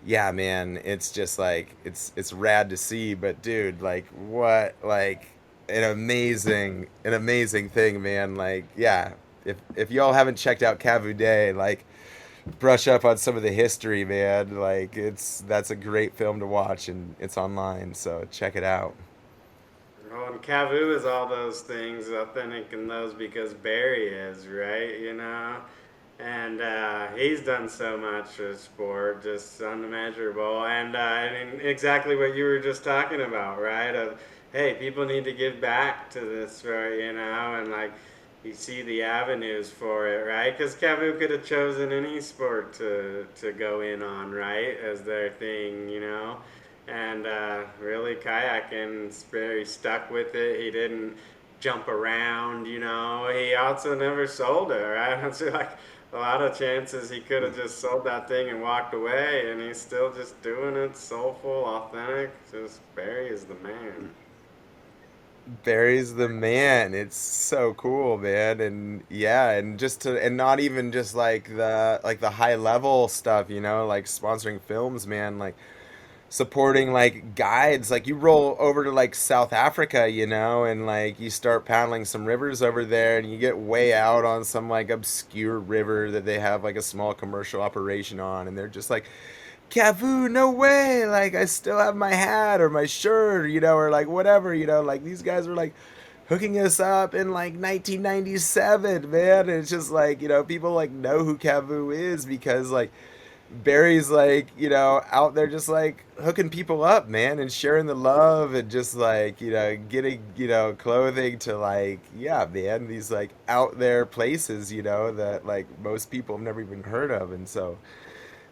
yeah, man, it's just like it's rad to see. But dude, like what, like an amazing thing, man. Like yeah, if y'all haven't checked out Cavu Day, like brush up on some of the history, man. Like that's a great film to watch, and it's online, so check it out. Well, and Cavu is all those things, authentic and those because Barry is, right? And he's done so much for sport, just unmeasurable. And I mean, exactly what you were just talking about, right? Hey, people need to give back to this, right? And like you see the avenues for it, right? Because Cavu could have chosen any sport to go in on, right, as their thing. And really kayaking, very stuck with it. He didn't jump around. He also never sold it, right? It's like a lot of chances he could have just sold that thing and walked away, and he's still just doing it soulful, authentic. Just Barry is the man. Barry's the man. It's so cool, man. And yeah, and just to and not even just like the high level stuff, like sponsoring films, man. Like supporting like guides. Like you roll over to like South Africa, and like you start paddling some rivers over there, and you get way out on some like obscure river that they have like a small commercial operation on, and they're just like, Cavu, no way! Like I still have my hat or my shirt, or like whatever, like these guys were like hooking us up in like 1997, man. And it's just like, people like know who Cavu is because like Barry's like, out there just like hooking people up, man, and sharing the love and just like, getting, clothing to like, yeah, man, these like out there places, that like most people have never even heard of. And so,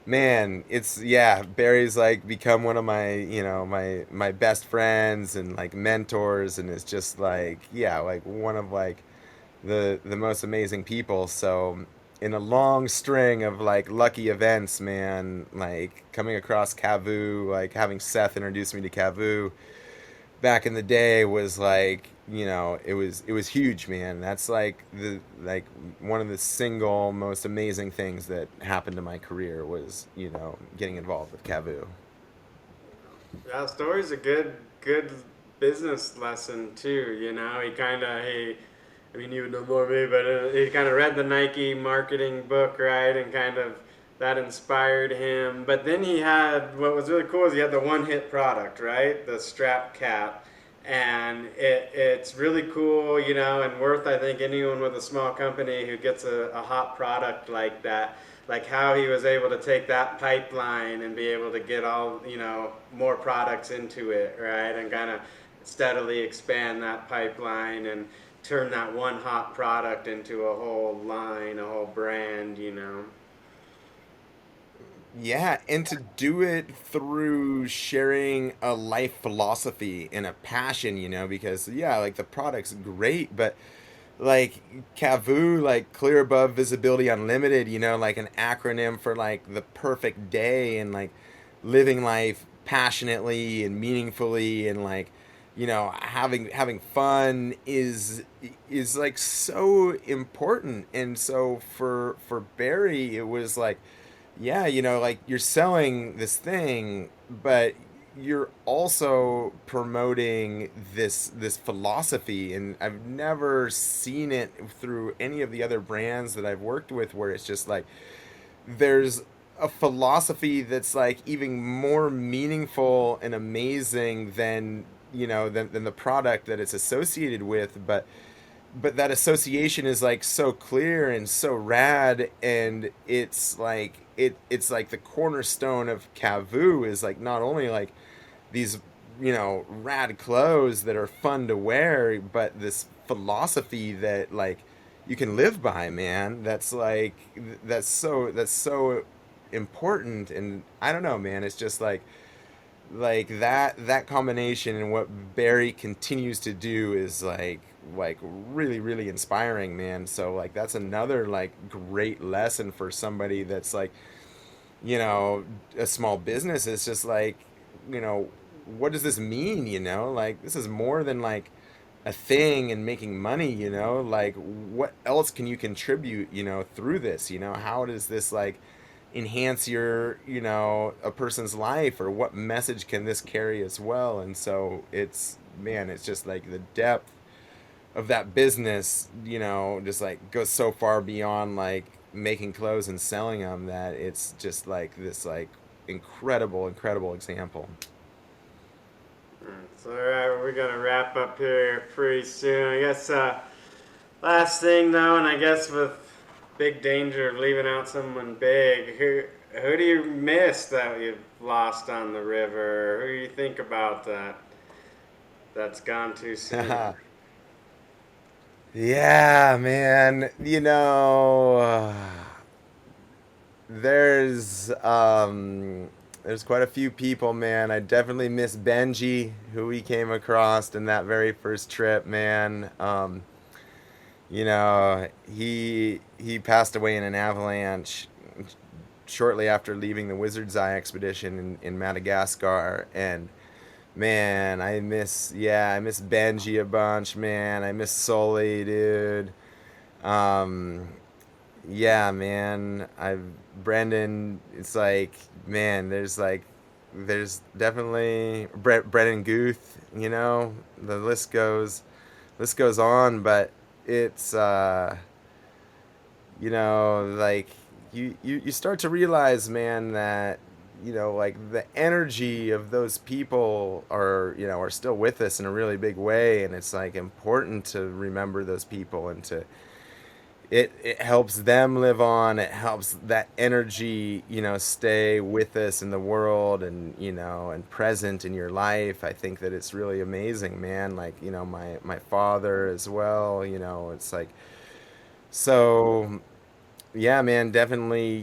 man, it's yeah, Barry's like become one of my, my best friends and like mentors, and it's just like, yeah, like one of like the most amazing people. So in a long string of like lucky events, man, like coming across Cavu, like having Seth introduce me to Cavu back in the day was like, it was huge, man. That's like one of the single most amazing things that happened to my career was, getting involved with Cavu. That story's a good business lesson too. I mean, you would know more of me, but he kind of read the Nike marketing book, right, and kind of that inspired him. But then he had what was really cool is he had the one hit product, right, the strap cap, and it's really cool, and worth I think anyone with a small company who gets a hot product like that. Like how he was able to take that pipeline and be able to get all more products into it, right, and kind of steadily expand that pipeline and turn that one hot product into a whole line, a whole brand. Yeah, and to do it through sharing a life philosophy and a passion, because yeah, like the product's great, but like Cavu, like clear above visibility unlimited, like an acronym for like the perfect day and like living life passionately and meaningfully and like having fun is like so important. And so for Barry it was like, yeah, like you're selling this thing, but you're also promoting this philosophy. And I've never seen it through any of the other brands that I've worked with where it's just like there's a philosophy that's like even more meaningful and amazing than than the product that it's associated with. But that association is like so clear and so rad, and it's like the cornerstone of Cavu is like not only like these rad clothes that are fun to wear, but this philosophy that like you can live by, man. That's so important. And I don't know, man. It's just like that combination and what Barry continues to do is like really really inspiring, man. So like that's another like great lesson for somebody that's like you know a small business. It's just like you know what does this mean, like this is more than like a thing and making money, like what else can you contribute, through this, how does this like enhance your a person's life, or what message can this carry as well. And so it's, man, it's just like the depth of that business, just like goes so far beyond like making clothes and selling them, that it's just like this like incredible example. So all right, we're gonna wrap up here pretty soon. I guess last thing though, and I guess with big danger of leaving out someone big, who do you miss that you've lost on the river? Who do you think about that's gone too soon? Yeah, man. There's quite a few people, man. I definitely miss Benji, who we came across in that very first trip, man. He passed away in an avalanche shortly after leaving the Wizard's Eye expedition in Madagascar. And man, I miss Benji a bunch, man. I miss Sully, dude. Um, yeah, man. Brendan. It's like, man. There's definitely Brendan Guth. The list goes on, but it's like you start to realize, man, that like the energy of those people are still with us in a really big way, and it's like important to remember those people, and it helps them live on. It helps that energy stay with us in the world, and and present in your life. I think that it's really amazing, man. Like my father as well. It's like, so yeah, man, definitely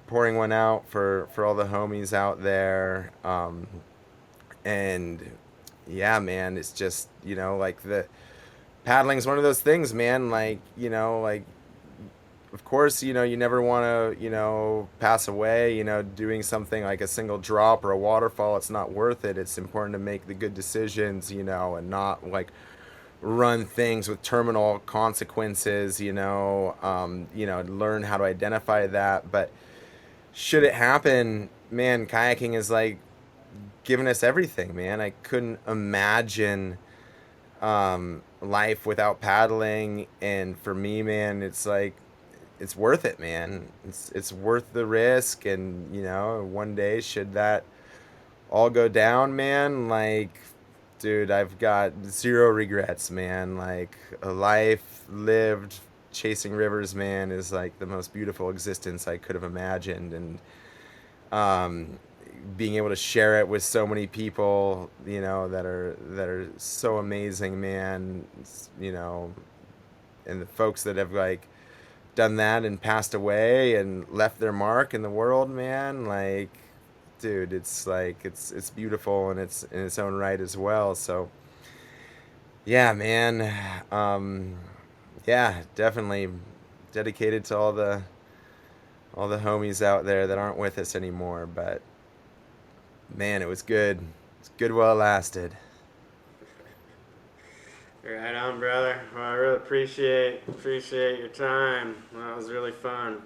pouring one out for all the homies out there. And yeah, man, it's just like the paddling is one of those things, man. Like like of course you never want to pass away doing something like a single drop or a waterfall. It's not worth it. It's important to make the good decisions, and not like run things with terminal consequences, learn how to identify that. But should it happen, man, kayaking is like giving us everything, man. I couldn't imagine life without paddling. And for me, man, it's like it's worth it, man. It's worth the risk. And one day, should that all go down, man, like, dude, I've got zero regrets, man. Like, a life lived chasing rivers, man, is like the most beautiful existence I could have imagined. And being able to share it with so many people, that are so amazing, man. And the folks that have like done that and passed away and left their mark in the world, man. Like, dude, it's like it's beautiful, and it's in its own right as well. So yeah, man. Yeah, definitely dedicated to all the homies out there that aren't with us anymore. But man, it was good. It's good while it lasted. Right on, brother. Well, I really appreciate your time. That was really fun.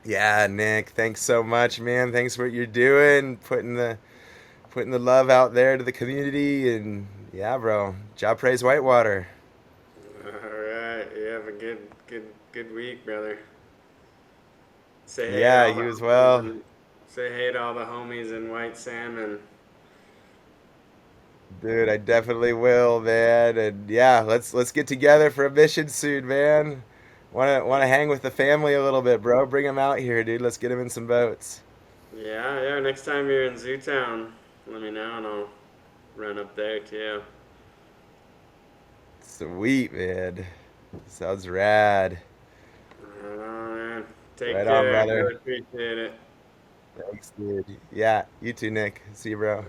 Yeah, Nick, thanks so much, man. Thanks for what you're doing, putting the love out there to the community. And yeah, bro, job praise Whitewater. All right. You have a good week, brother. Say hey to Yeah, all the you as homies well. and say hey to all the homies in White Salmon. Dude, I definitely will, man. And yeah, let's get together for a mission soon, man. Wanna hang with the family a little bit, bro. Bring them out here, dude. Let's get them in some boats. Yeah, yeah. Next time you're in Zootown, let me know and I'll run up there too. Sweet, man. Sounds rad. Right on, man. Take Right on, care. brother. Really appreciate it. Thanks, dude. Yeah, you too, Nick. See you, bro.